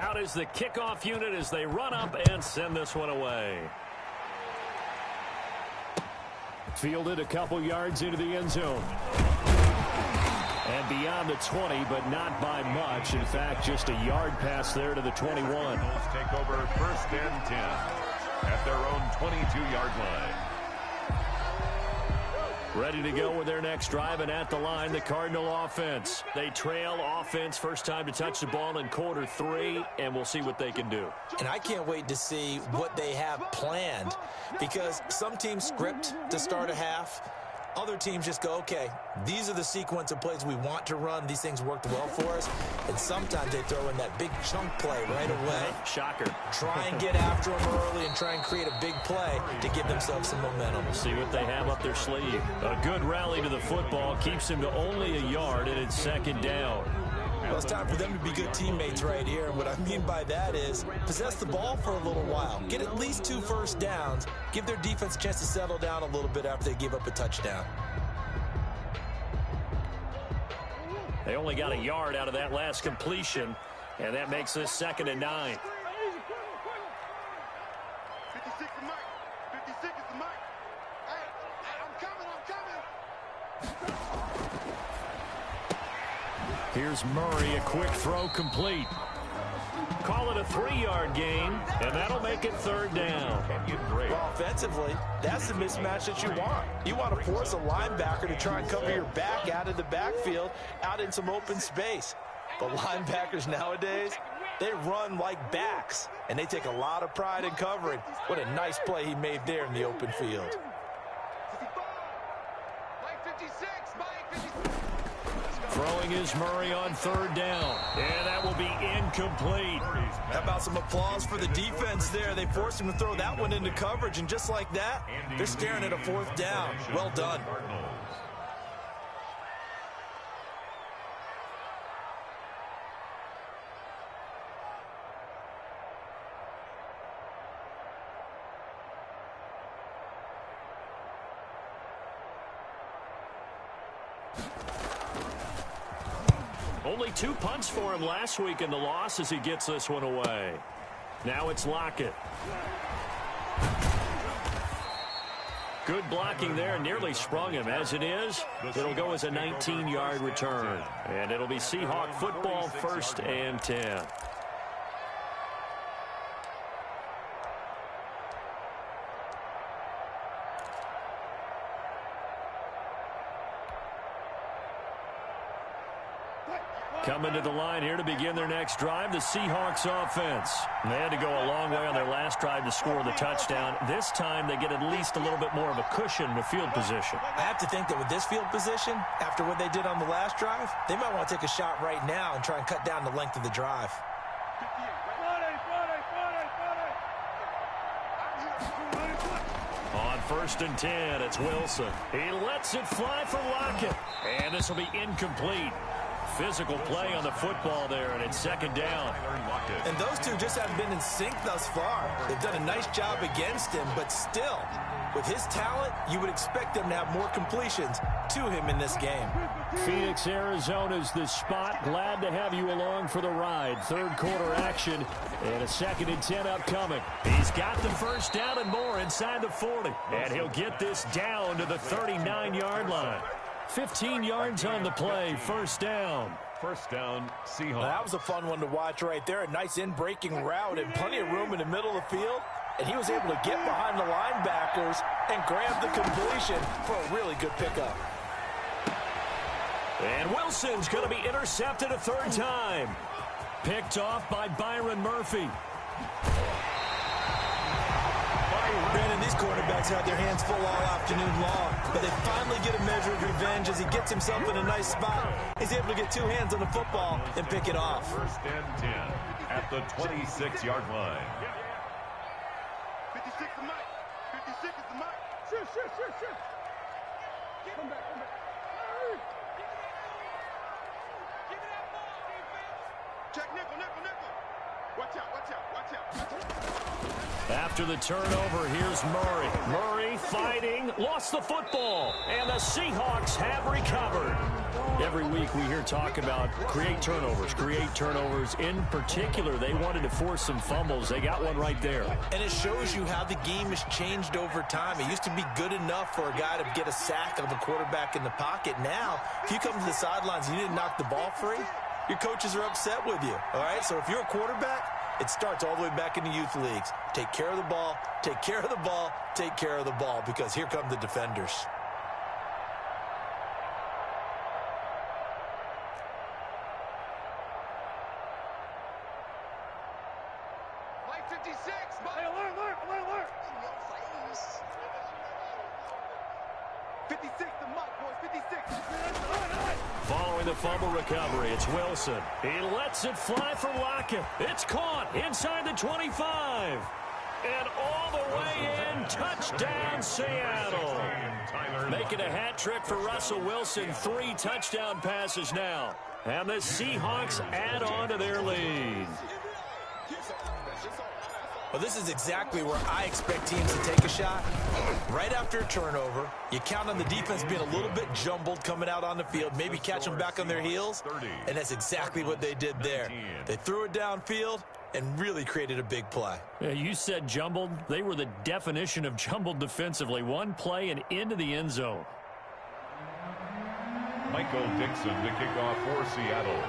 Speaker 1: Out is the kickoff unit as they run up and send this one away. Fielded a couple yards into the end zone. And beyond the 20, but not by much. In fact, just a yard pass there to the 21.
Speaker 2: Take over 1st and 10 at their own 22-yard line.
Speaker 1: Ready to go with their next drive, and at the line, the Cardinal offense. They trail offense, first time to touch the ball in quarter 3, and we'll see what they can do.
Speaker 4: And I can't wait to see what they have planned, because some teams script to start a half. Other teams just go, okay, these are the sequence of plays we want to run. These things worked well for us. And sometimes they throw in that big chunk play right away.
Speaker 1: Shocker.
Speaker 4: Try and get after them early and try and create a big play to give themselves some momentum.
Speaker 1: We'll see what they have up their sleeve. A good rally to the football keeps him to only a yard, and it's 2nd down.
Speaker 4: Well, it's time for them to be good teammates right here. And what I mean by that is possess the ball for a little while. Get at least 2 first downs. Give their defense a chance to settle down a little bit after they give up a touchdown.
Speaker 1: They only got a yard out of that last completion, and that makes this 2nd and 9.
Speaker 3: 56 is Mike. 56 is the Mike. Hey, I'm coming.
Speaker 1: Here's Murray, a quick throw complete. Call it a 3-yard gain, and that'll make it 3rd down.
Speaker 4: Well, offensively, that's the mismatch that you want. You want to force a linebacker to try and cover your back out of the backfield, out in some open space. The linebackers nowadays, they run like backs, and they take a lot of pride in covering. What a nice play he made there in the open field.
Speaker 1: Throwing is Murray on third down, and that will be incomplete.
Speaker 4: How about some applause for the defense there? They forced him to throw that one into coverage, and just like that, they're staring at a fourth down. Well done.
Speaker 1: Only 2 punts for him last week in the loss as he gets this one away. Now it's Lockett. Good blocking there, nearly sprung him. As it is, it'll go as a 19-yard return. And it'll be Seahawk football, 1st and 10. Coming to the line here to begin their next drive, the Seahawks offense. They had to go a long way on their last drive to score the touchdown. This time they get at least a little bit more of a cushion with field position.
Speaker 4: I have to think that with this field position, after what they did on the last drive, they might want to take a shot right now and try and cut down the length of the drive.
Speaker 1: On 1st and 10, it's Wilson. He lets it fly for Lockett. And this will be incomplete. Physical play on the football there, and it's 2nd down.
Speaker 4: And those two just haven't been in sync thus far. They've done a nice job against him, but still, with his talent, you would expect them to have more completions to him in this game.
Speaker 1: Phoenix, Arizona's the spot. Glad to have you along for the ride. Third quarter action, and a 2nd and 10 upcoming. He's got the first down and more inside the 40, and he'll get this down to the 39-yard line. 15 yards on the play, 1st down.
Speaker 2: 1st down, Seahawks.
Speaker 4: Well, that was a fun one to watch right there. A nice in-breaking route and plenty of room in the middle of the field. And he was able to get behind the linebackers and grab the completion for a really good pickup.
Speaker 1: And Wilson's going to be intercepted a 3rd time. Picked off by Byron Murphy.
Speaker 4: Brandon, these quarterbacks had their hands full all afternoon long, but they finally get a measure of revenge as he gets himself in a nice spot. He's able to get 2 hands on the football and pick it off.
Speaker 2: 1st and 10 at the 26-yard line.
Speaker 3: 56 is Mike. 56 is the Mike. Sure. Come back. Give me that ball, defense. Check nickel. Watch out.
Speaker 1: After the turnover, here's Murray. Murray fighting, lost the football, and the Seahawks have recovered. Every week we hear talk about create turnovers. In particular, they wanted to force some fumbles. They got one right there.
Speaker 4: And it shows you how the game has changed over time. It used to be good enough for a guy to get a sack of a quarterback in the pocket. Now, if you come to the sidelines and you didn't knock the ball free, your coaches are upset with you. All right, so if you're a quarterback, it starts all the way back in the youth leagues. Take care of the ball, take care of the ball, take care of the ball, because here come the defenders.
Speaker 3: Mike 56. Hey, alert. 56 to Mike, boys. 56.
Speaker 1: Following the fumble recovery, it's Wilson. He lets it fly for Lockett. It's caught inside the 25. And all the way in, touchdown Seattle. Making a hat trick for Russell Wilson. 3 touchdown passes now. And the Seahawks add on to their lead.
Speaker 4: Well, this is exactly where I expect teams to take a shot. Right after a turnover, you count on the defense being a little bit jumbled coming out on the field, maybe catch them back on their heels, and that's exactly what they did there. They threw it downfield and really created a big play.
Speaker 1: Yeah, you said jumbled. They were the definition of jumbled defensively. One play and into the end zone.
Speaker 2: Michael Dixon to kick off for Seattle.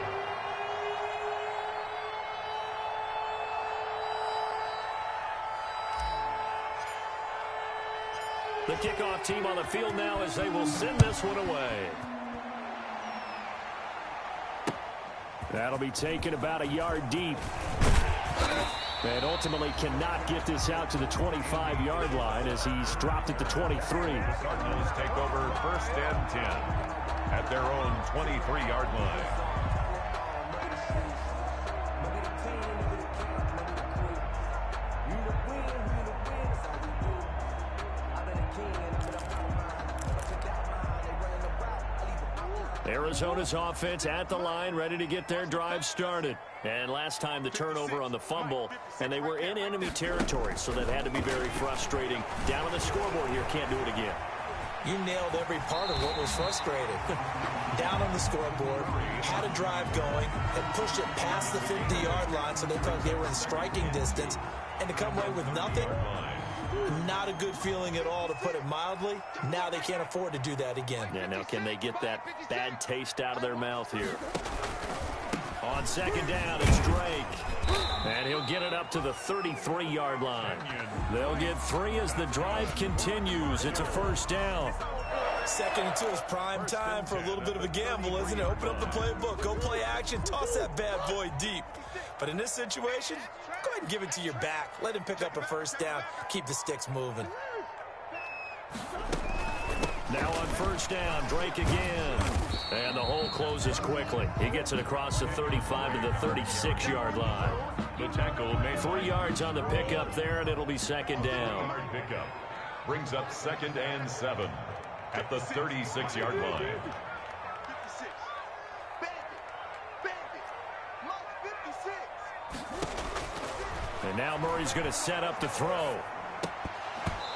Speaker 1: The kickoff team on the field now as they will send this one away. That'll be taken about a yard deep. And ultimately cannot get this out to the 25-yard line as he's dropped at the 23.
Speaker 2: The Cardinals take over 1st and 10 at their own 23-yard line.
Speaker 1: Arizona's offense at the line, ready to get their drive started. And last time the turnover on the fumble, and they were in enemy territory, so that had to be very frustrating. Down on the scoreboard here, can't do it again.
Speaker 4: You nailed every part of what was frustrating. Down on the scoreboard, had a drive going, had pushed it past the 50-yard line so they thought they were in striking distance, and to come away with nothing, not a good feeling at all, to put it mildly. Now they can't afford to do that again.
Speaker 1: Yeah, now can they get that bad taste out of their mouth here? On 2nd down, it's Drake. And he'll get it up to the 33-yard line. They'll get 3 as the drive continues. It's a 1st down.
Speaker 4: 2nd and 2 is prime time for a little bit of a gamble, isn't it? Open up the playbook, go play action, toss that bad boy deep. But in this situation, go ahead and give it to your back. Let him pick up a 1st down. Keep the sticks moving.
Speaker 1: Now on 1st down, Drake again. And the hole closes quickly. He gets it across the 35 to the 36-yard line.
Speaker 2: The tackle made
Speaker 1: 3 yards on the pickup there, and it'll be 2nd down.
Speaker 2: Pickup brings up 2nd and 7 at the 36-yard line.
Speaker 3: 56. Bandit. Mike 56.
Speaker 1: And now Murray's going to set up to throw.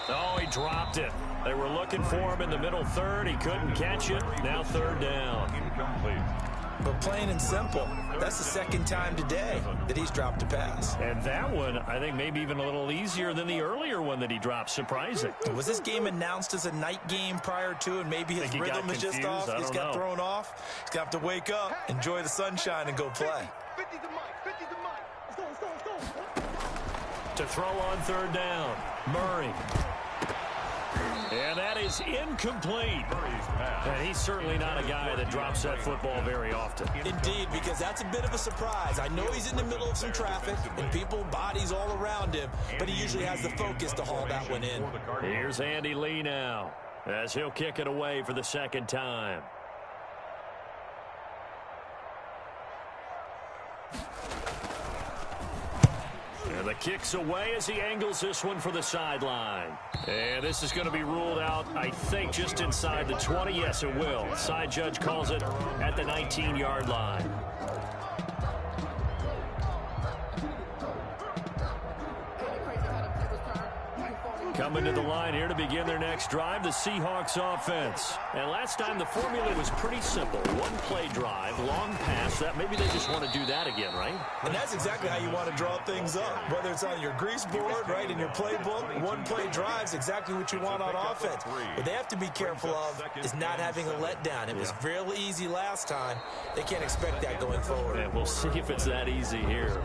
Speaker 1: Oh, he dropped it. They were looking for him in the middle third. He couldn't catch it. Now 3rd down.
Speaker 2: Incomplete.
Speaker 4: But plain and simple, that's the 2nd time today that he's dropped a pass.
Speaker 1: And that one, I think, maybe even a little easier than the earlier one that he dropped. Surprising.
Speaker 4: Was this game announced as a night game prior to, and maybe his rhythm is just off? He's got thrown off. He's going to have to wake up, enjoy the sunshine, and go play.
Speaker 3: 50 to Mike. 50 to Mike. Let's go.
Speaker 1: To throw on 3rd down, Murray. And that is incomplete. And he's certainly not a guy that drops that football very often.
Speaker 4: Indeed, because that's a bit of a surprise. I know he's in the middle of some traffic and people, bodies all around him, but he usually has the focus to haul that one in.
Speaker 1: Here's Andy Lee now as he'll kick it away for the 2nd time. And the kick's away as he angles this one for the sideline. And this is going to be ruled out, I think, just inside the 20. Yes, it will. Side judge calls it at the 19-yard line. Coming to the line here to begin their next drive, the Seahawks offense. And last time the formula was pretty simple. One-play drive, long pass. That maybe they just want to do that again, right?
Speaker 4: And that's exactly how you want to draw things up. Whether it's on your grease board, right, in your playbook, one-play drive's exactly what you want on offense. What they have to be careful of is not having a letdown. It was real easy last time. They can't expect that going forward.
Speaker 1: And we'll see if it's that easy here.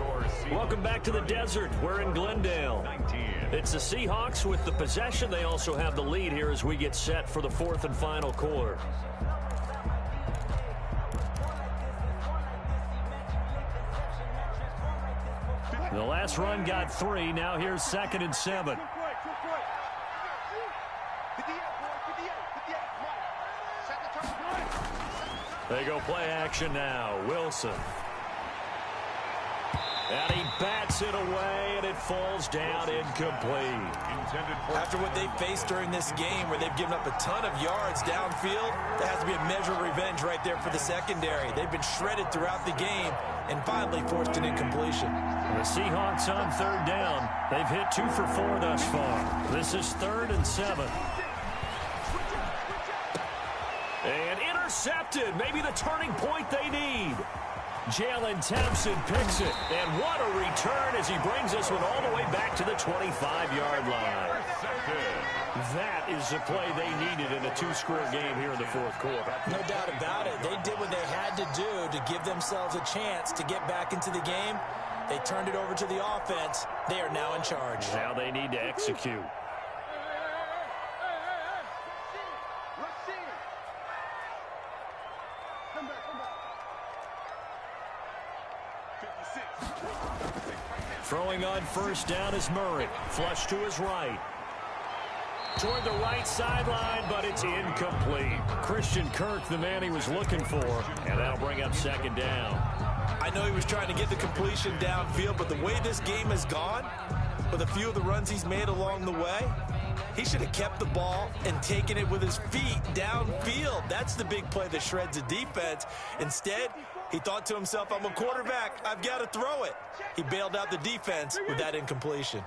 Speaker 1: Welcome back to the desert. We're in Glendale. It's the Seahawks with the possession. They also have the lead here as we get set for the 4th and final quarter. The last run got 3. Now here's 2nd and 7. They go play action now. Wilson. And he bats it away, and it falls down incomplete.
Speaker 4: After what they've faced during this game, where they've given up a ton of yards downfield, there has to be a measure of revenge right there for the secondary. They've been shredded throughout the game and finally forced an incompletion.
Speaker 1: The Seahawks on 3rd down. They've hit 2 for 4 thus far. This is 3rd and 7. And intercepted. Maybe the turning point they need. Jalen Thompson picks it. And what a return as he brings this one all the way back to the 25-yard line. That is the play they needed in a 2-score game here in the 4th quarter.
Speaker 4: No doubt about it. They did what they had to do to give themselves a chance to get back into the game. They turned it over to the offense. They are now in charge.
Speaker 1: Now they need to execute. Throwing on first down is Murray. Flush to his right. Toward the right sideline, but it's incomplete. Christian Kirk, the man he was looking for, and that'll bring up second down.
Speaker 4: I know he was trying to get the completion downfield, but the way this game has gone, with a few of the runs he's made along the way, he should have kept the ball and taken it with his feet downfield. That's the big play that shreds the defense. Instead, he thought to himself, I'm a quarterback, I've got to throw it. He bailed out the defense with that incompletion.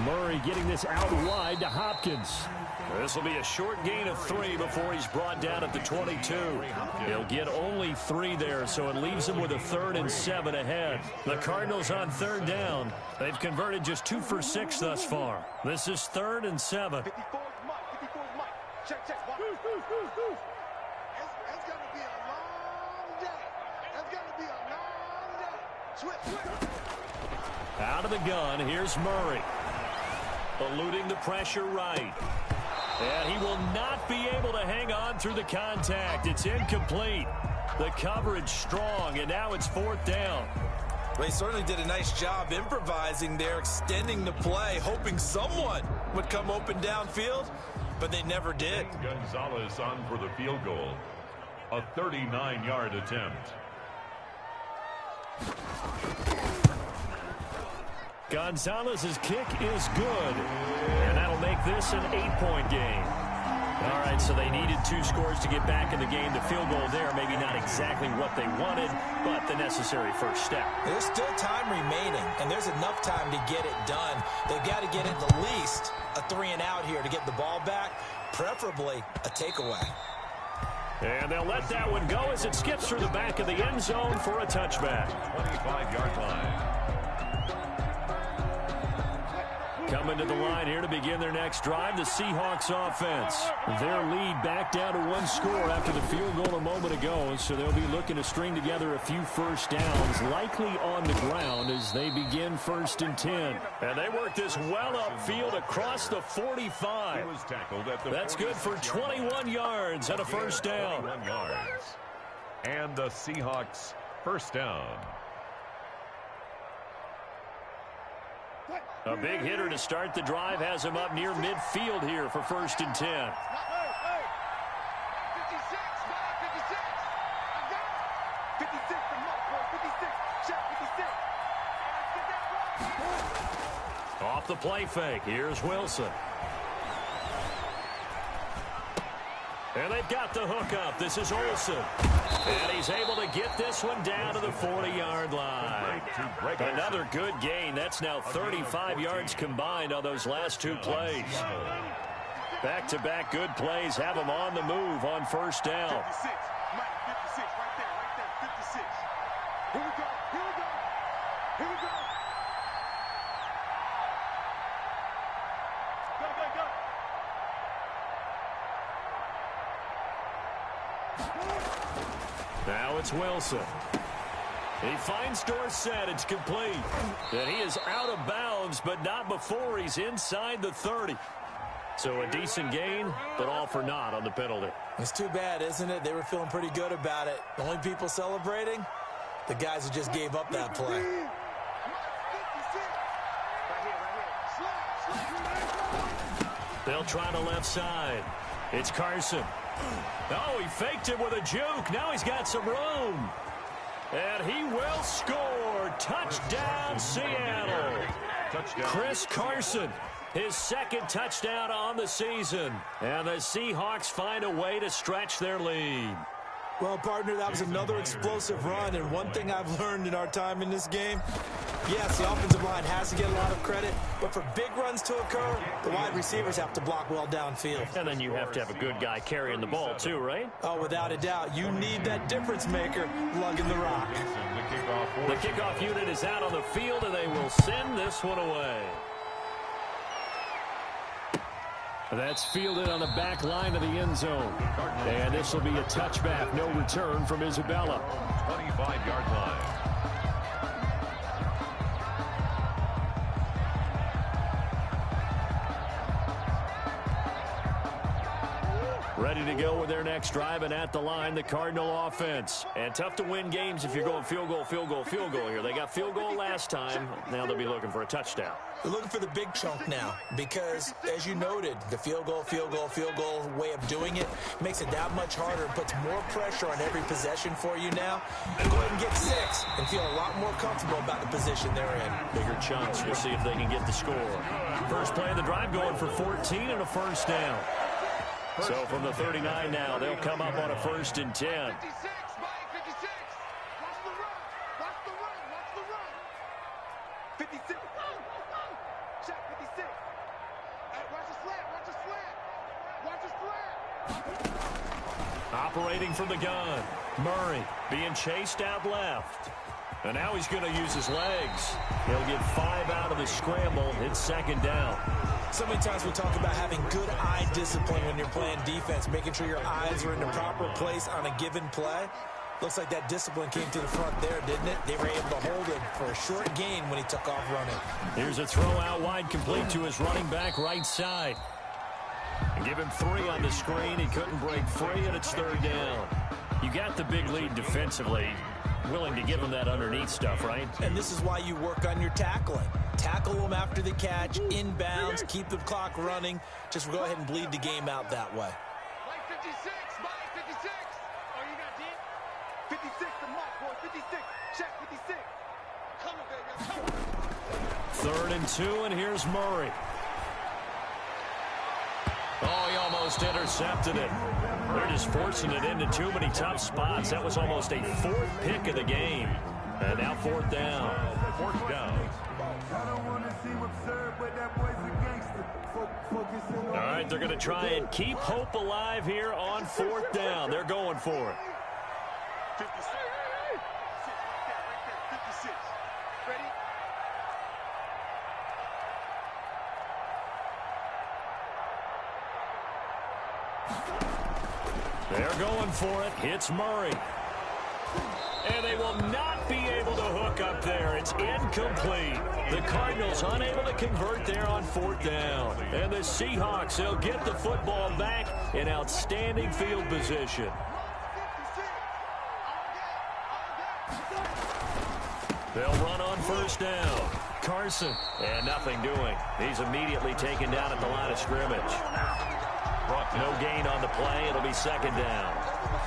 Speaker 1: Murray getting this out wide to Hopkins. This will be a short gain of 3 before he's brought down at the 22. He'll get only 3 there, so it leaves him with a 3rd and 7 ahead. The Cardinals on 3rd down. They've converted just 2 for 6 thus far. This is 3rd and 7.
Speaker 3: 54 is Mike. 54 is Mike. Check, check. It's going to be a long day. It's going to be a long day. Switch.
Speaker 1: Out of the gun, here's Murray. Eluding the pressure right. And he will not be able to hang on through the contact. It's incomplete. The coverage strong, and now it's 4th down.
Speaker 4: Well, he certainly did a nice job improvising there, extending the play, hoping someone would come open downfield, but they never did.
Speaker 2: Gonzalez on for the field goal. A 39-yard attempt.
Speaker 1: Gonzalez's kick is good, and that'll make this an 8-point game. All right, so they needed 2 scores to get back in the game. The field goal there, maybe not exactly what they wanted, but the necessary first step.
Speaker 4: There's still time remaining, and there's enough time to get it done. They've got to get at least a 3-and-out here to get the ball back, preferably a takeaway.
Speaker 1: And they'll let that one go as it skips through the back of the end zone for a touchback.
Speaker 2: 25-yard line.
Speaker 1: Coming to the line here to begin their next drive, the Seahawks offense. Their lead back down to 1 score after the field goal a moment ago, so they'll be looking to string together a few first downs, likely on the ground as they begin 1st and 10. And they work this well upfield across the 45. That's good for 21 yards and a first down.
Speaker 2: And the Seahawks first down.
Speaker 1: A big hitter to start the drive has him up near midfield here for 1st and 10.
Speaker 3: 56, 56. I got it. 56 from Mark, boy. 56. Check 56.
Speaker 1: Off the play fake, here's Wilson. And they've got the hook up. This is Olsen. And he's able to get this one down to the 40-yard line. Another good gain. That's now 35 yards combined on those last 2 plays. Back-to-back good plays have them on the move on first down.
Speaker 3: 56. Mike, 56. Right there. 56. Here we go. Here we go. Here we go. Go, go, go.
Speaker 1: Now it's Wilson. He finds Dorsett. It's complete. And he is out of bounds, but not before he's inside the 30. So a decent gain, but all for naught on the penalty.
Speaker 4: It's too bad, isn't it? They were feeling pretty good about it. The only people celebrating, the guys who just gave up that play.
Speaker 1: They'll try the left side. It's Carson. Oh, he faked it with a juke. Now he's got some room. And he will score. Touchdown, Seattle. Chris Carson, his 2nd touchdown on the season. And the Seahawks find a way to stretch their lead.
Speaker 4: Well, partner, that was another explosive run, and one thing I've learned in our time in this game, yes, the offensive line has to get a lot of credit, but for big runs to occur, the wide receivers have to block well downfield.
Speaker 1: And then you have to have a good guy carrying the ball too, right?
Speaker 4: Oh, without a doubt. You need that difference maker lugging the rock.
Speaker 1: The kickoff unit is out on the field, and they will send this one away. That's fielded on the back line of the end zone. And this will be a touchback. No return from Isabella.
Speaker 2: 25-yard line.
Speaker 1: Ready to go with their next drive, and at the line, the Cardinal offense. And tough to win games if you're going field goal, field goal, field goal here. They got field goal last time. Now they'll be looking for a touchdown.
Speaker 4: They're looking for the big chunk now because, as you noted, the field goal way of doing it makes it that much harder and puts more pressure on every possession for you now. Go ahead and get 6 and feel a lot more comfortable about the position they're in.
Speaker 1: Bigger chunks. We'll see if they can get the score. First play of the drive going for 14 and a first down. So from the 39 now, they'll come up on a 1st and 10.
Speaker 3: 56, Mike, 56. Watch the run. Watch the run. Watch the run. 56. Check 56. Hey, watch the slant. Watch the slant. Watch the slant.
Speaker 1: Operating from the gun. Murray being chased out left. And now he's going to use his legs. He'll get 5 out of the scramble. It's 2nd down.
Speaker 4: So many times we talk about having good eye discipline when you're playing defense, making sure your eyes are in the proper place on a given play. Looks like that discipline came to the front there, didn't it? They were able to hold him for a short gain when he took off running.
Speaker 1: Here's a throw out wide, complete to his running back right side. And give him 3 on the screen. He couldn't break free, and it's 3rd down. You got the big lead defensively. Willing to give him that underneath stuff, right?
Speaker 4: And this is why you work on your tackling. Tackle them after the catch, inbounds, keep the clock running. Just go ahead and bleed the game out that way.
Speaker 3: Mike 56, Mike 56. Oh, you got D? 56, the mark, boy, 56. Check 56. Come on, baby,
Speaker 1: 3rd and 2, and here's Murray. Oh, he almost intercepted it. They're just forcing it into too many tough spots. That was almost a 4th pick of the game. And now 4th down.
Speaker 2: 4th down.
Speaker 1: All right, they're going to try and keep hope alive here on 4th down. They're going for it.
Speaker 3: 56. Sit right there, 56. Ready?
Speaker 1: They're going for it. It's Murray. And they will not be able to hook up there. It's incomplete. The Cardinals unable to convert there on 4th down. And the Seahawks, they'll get the football back in outstanding field position. They'll run on 1st down. Carson, and nothing doing. He's immediately taken down at the line of scrimmage. No gain on the play. It'll be 2nd down.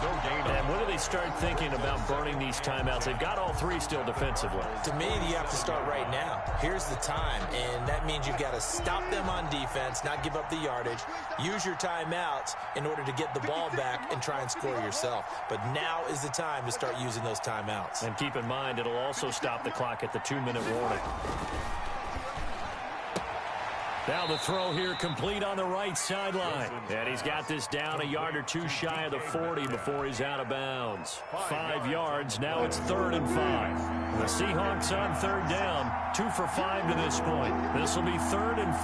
Speaker 2: No gain.
Speaker 1: And when do they start thinking about burning these timeouts? They've got all 3 still defensively.
Speaker 4: To me, you have to start right now. Here's the time, and that means you've got to stop them on defense, not give up the yardage, use your timeouts in order to get the ball back and try and score yourself. But now is the time to start using those timeouts.
Speaker 1: And keep in mind, it'll also stop the clock at the 2-minute warning. Now the throw here complete on the right sideline. And he's got this down a yard or 2 shy of the 40 before he's out of bounds. 5 yards. Now it's 3rd and 5. The Seahawks on 3rd down. 2 for 5 to this point. This will be 3rd and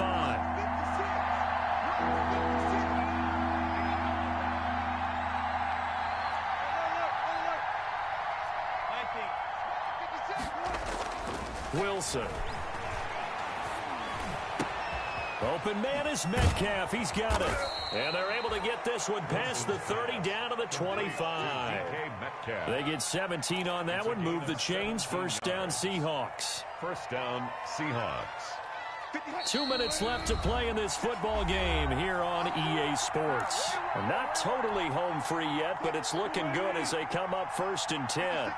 Speaker 1: 5. Wilson. Open man is Metcalf. He's got it. And they're able to get this one past the 30 down to the 25. They get 17 on that one. Move the chains. 1st down Seahawks.
Speaker 2: 1st down Seahawks.
Speaker 1: 2 minutes left to play in this football game here on EA Sports. Not totally home free yet, but it's looking good as they come up 1st and 10.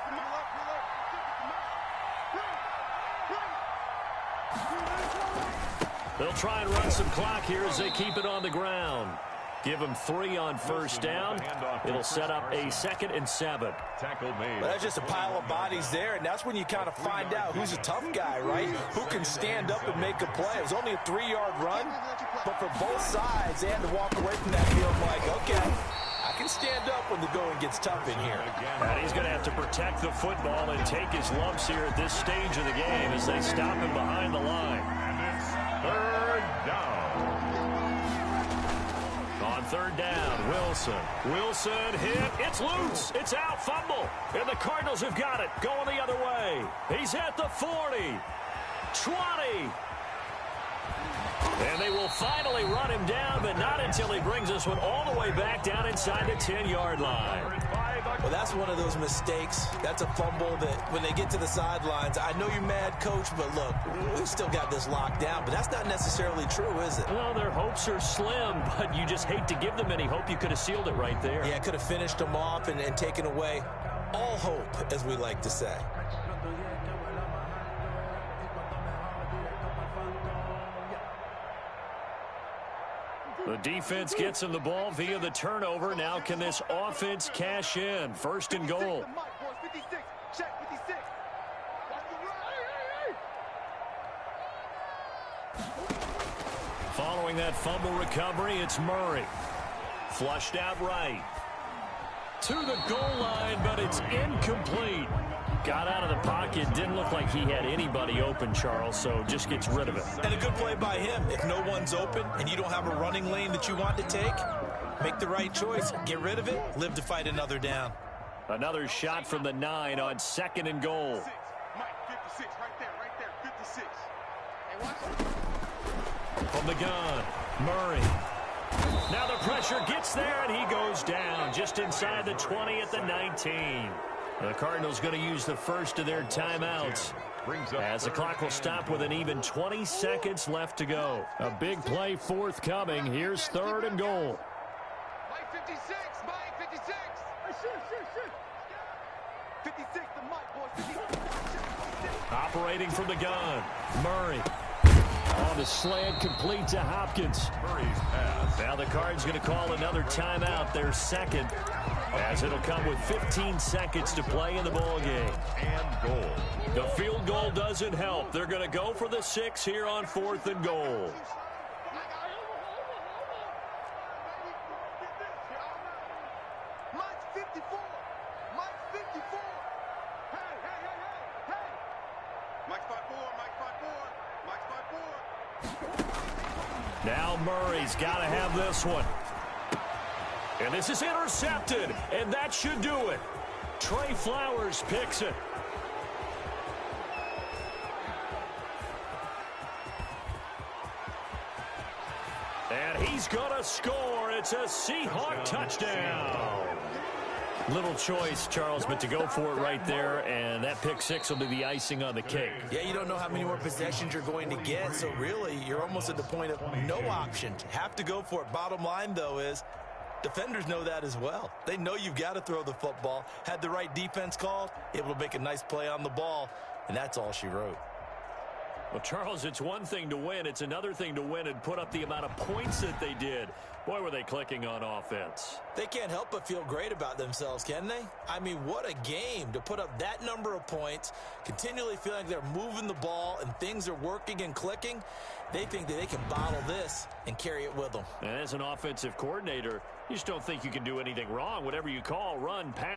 Speaker 1: They'll try and run some clock here as they keep it on the ground. Give them 3 on 1st down. It'll set up a 2nd and 7.
Speaker 2: Tackle made.
Speaker 4: Well, that's just a pile of bodies there, and that's when you kind of find out who's a tough guy, right? Who can stand up and make a play. It was only a 3-yard run, but for both sides, they had to walk away from that field like, okay, I can stand up when the going gets tough in here.
Speaker 1: And he's going to have to protect the football and take his lumps here at this stage of the game as they stop him behind the line.
Speaker 2: And it's 3rd down.
Speaker 1: On 3rd down, Wilson. Wilson hit. It's loose. It's out. Fumble. And the Cardinals have got it. Going the other way. He's at the 40. 20. And they will finally run him down, but not until he brings this one all the way back down inside the 10-yard line.
Speaker 4: Well, that's one of those mistakes. That's a fumble that when they get to the sidelines, I know you're mad, Coach, but look, we've still got this locked down, but that's not necessarily true, is it?
Speaker 1: Well, their hopes are slim, but you just hate to give them any hope. You could have sealed it right there.
Speaker 4: Yeah, could have finished them off and taken away all hope, as we like to say.
Speaker 1: The defense gets him the ball via the turnover. Now can this offense cash in? First and goal. Following that fumble recovery, it's Murray. Flushed out right. To the goal line, but it's incomplete. Got out of the pocket. Didn't look like he had anybody open, Charles, so just gets rid of it.
Speaker 4: And a good play by him. If no one's open and you don't have a running lane that you want to take, make the right choice. Get rid of it. Live to fight another down.
Speaker 1: Another shot from the 9 on second and goal.
Speaker 3: Mike, 56, right there, 56. Hey, watch.
Speaker 1: From the gun, Murray. Now the pressure gets there, and he goes down just inside the 20 at the 19. The Cardinals going to use the first of their timeouts as the clock will stop with an even 20 seconds left to go. A big play forthcoming. Here's third and goal.
Speaker 3: Mike 56, Mike 56. Hey, shoot. 56 to Mike, boys. 56.
Speaker 1: Operating from the gun, Murray. On the slant, complete to Hopkins.
Speaker 2: Murray's pass.
Speaker 1: Now the Cards going to call another timeout, their second, as it'll come with 15 seconds to play in the ball game.
Speaker 2: And goal.
Speaker 1: The field goal doesn't help. They're going to go for the 6 here on fourth and goal.
Speaker 3: Mike's 54. Mike's 54. Hey. Mike's 5'4.
Speaker 1: Now Murray's got to have this one. And this is intercepted, and that should do it. Trey Flowers picks it. And he's going to score. It's a Seahawk touchdown. Little choice, Charles, but to go for it right there, and that pick 6 will be the icing on the cake.
Speaker 4: Yeah, you don't know how many more possessions you're going to get, so really you're almost at the point of no option. Have to go for it. Bottom line, though, is defenders know that as well. They know you've got to throw the football. Had the right defense called, able to make a nice play on the ball, and that's all she wrote.
Speaker 1: Well, Charles, it's one thing to win. It's another thing to win and put up the amount of points that they did. Boy, were they clicking on offense.
Speaker 4: They can't help but feel great about themselves, can they? I mean, what a game to put up that number of points, continually feeling like they're moving the ball and things are working and clicking. They think that they can bottle this and carry it with them.
Speaker 1: And as an offensive coordinator, you just don't think you can do anything wrong. Whatever you call, run, pass.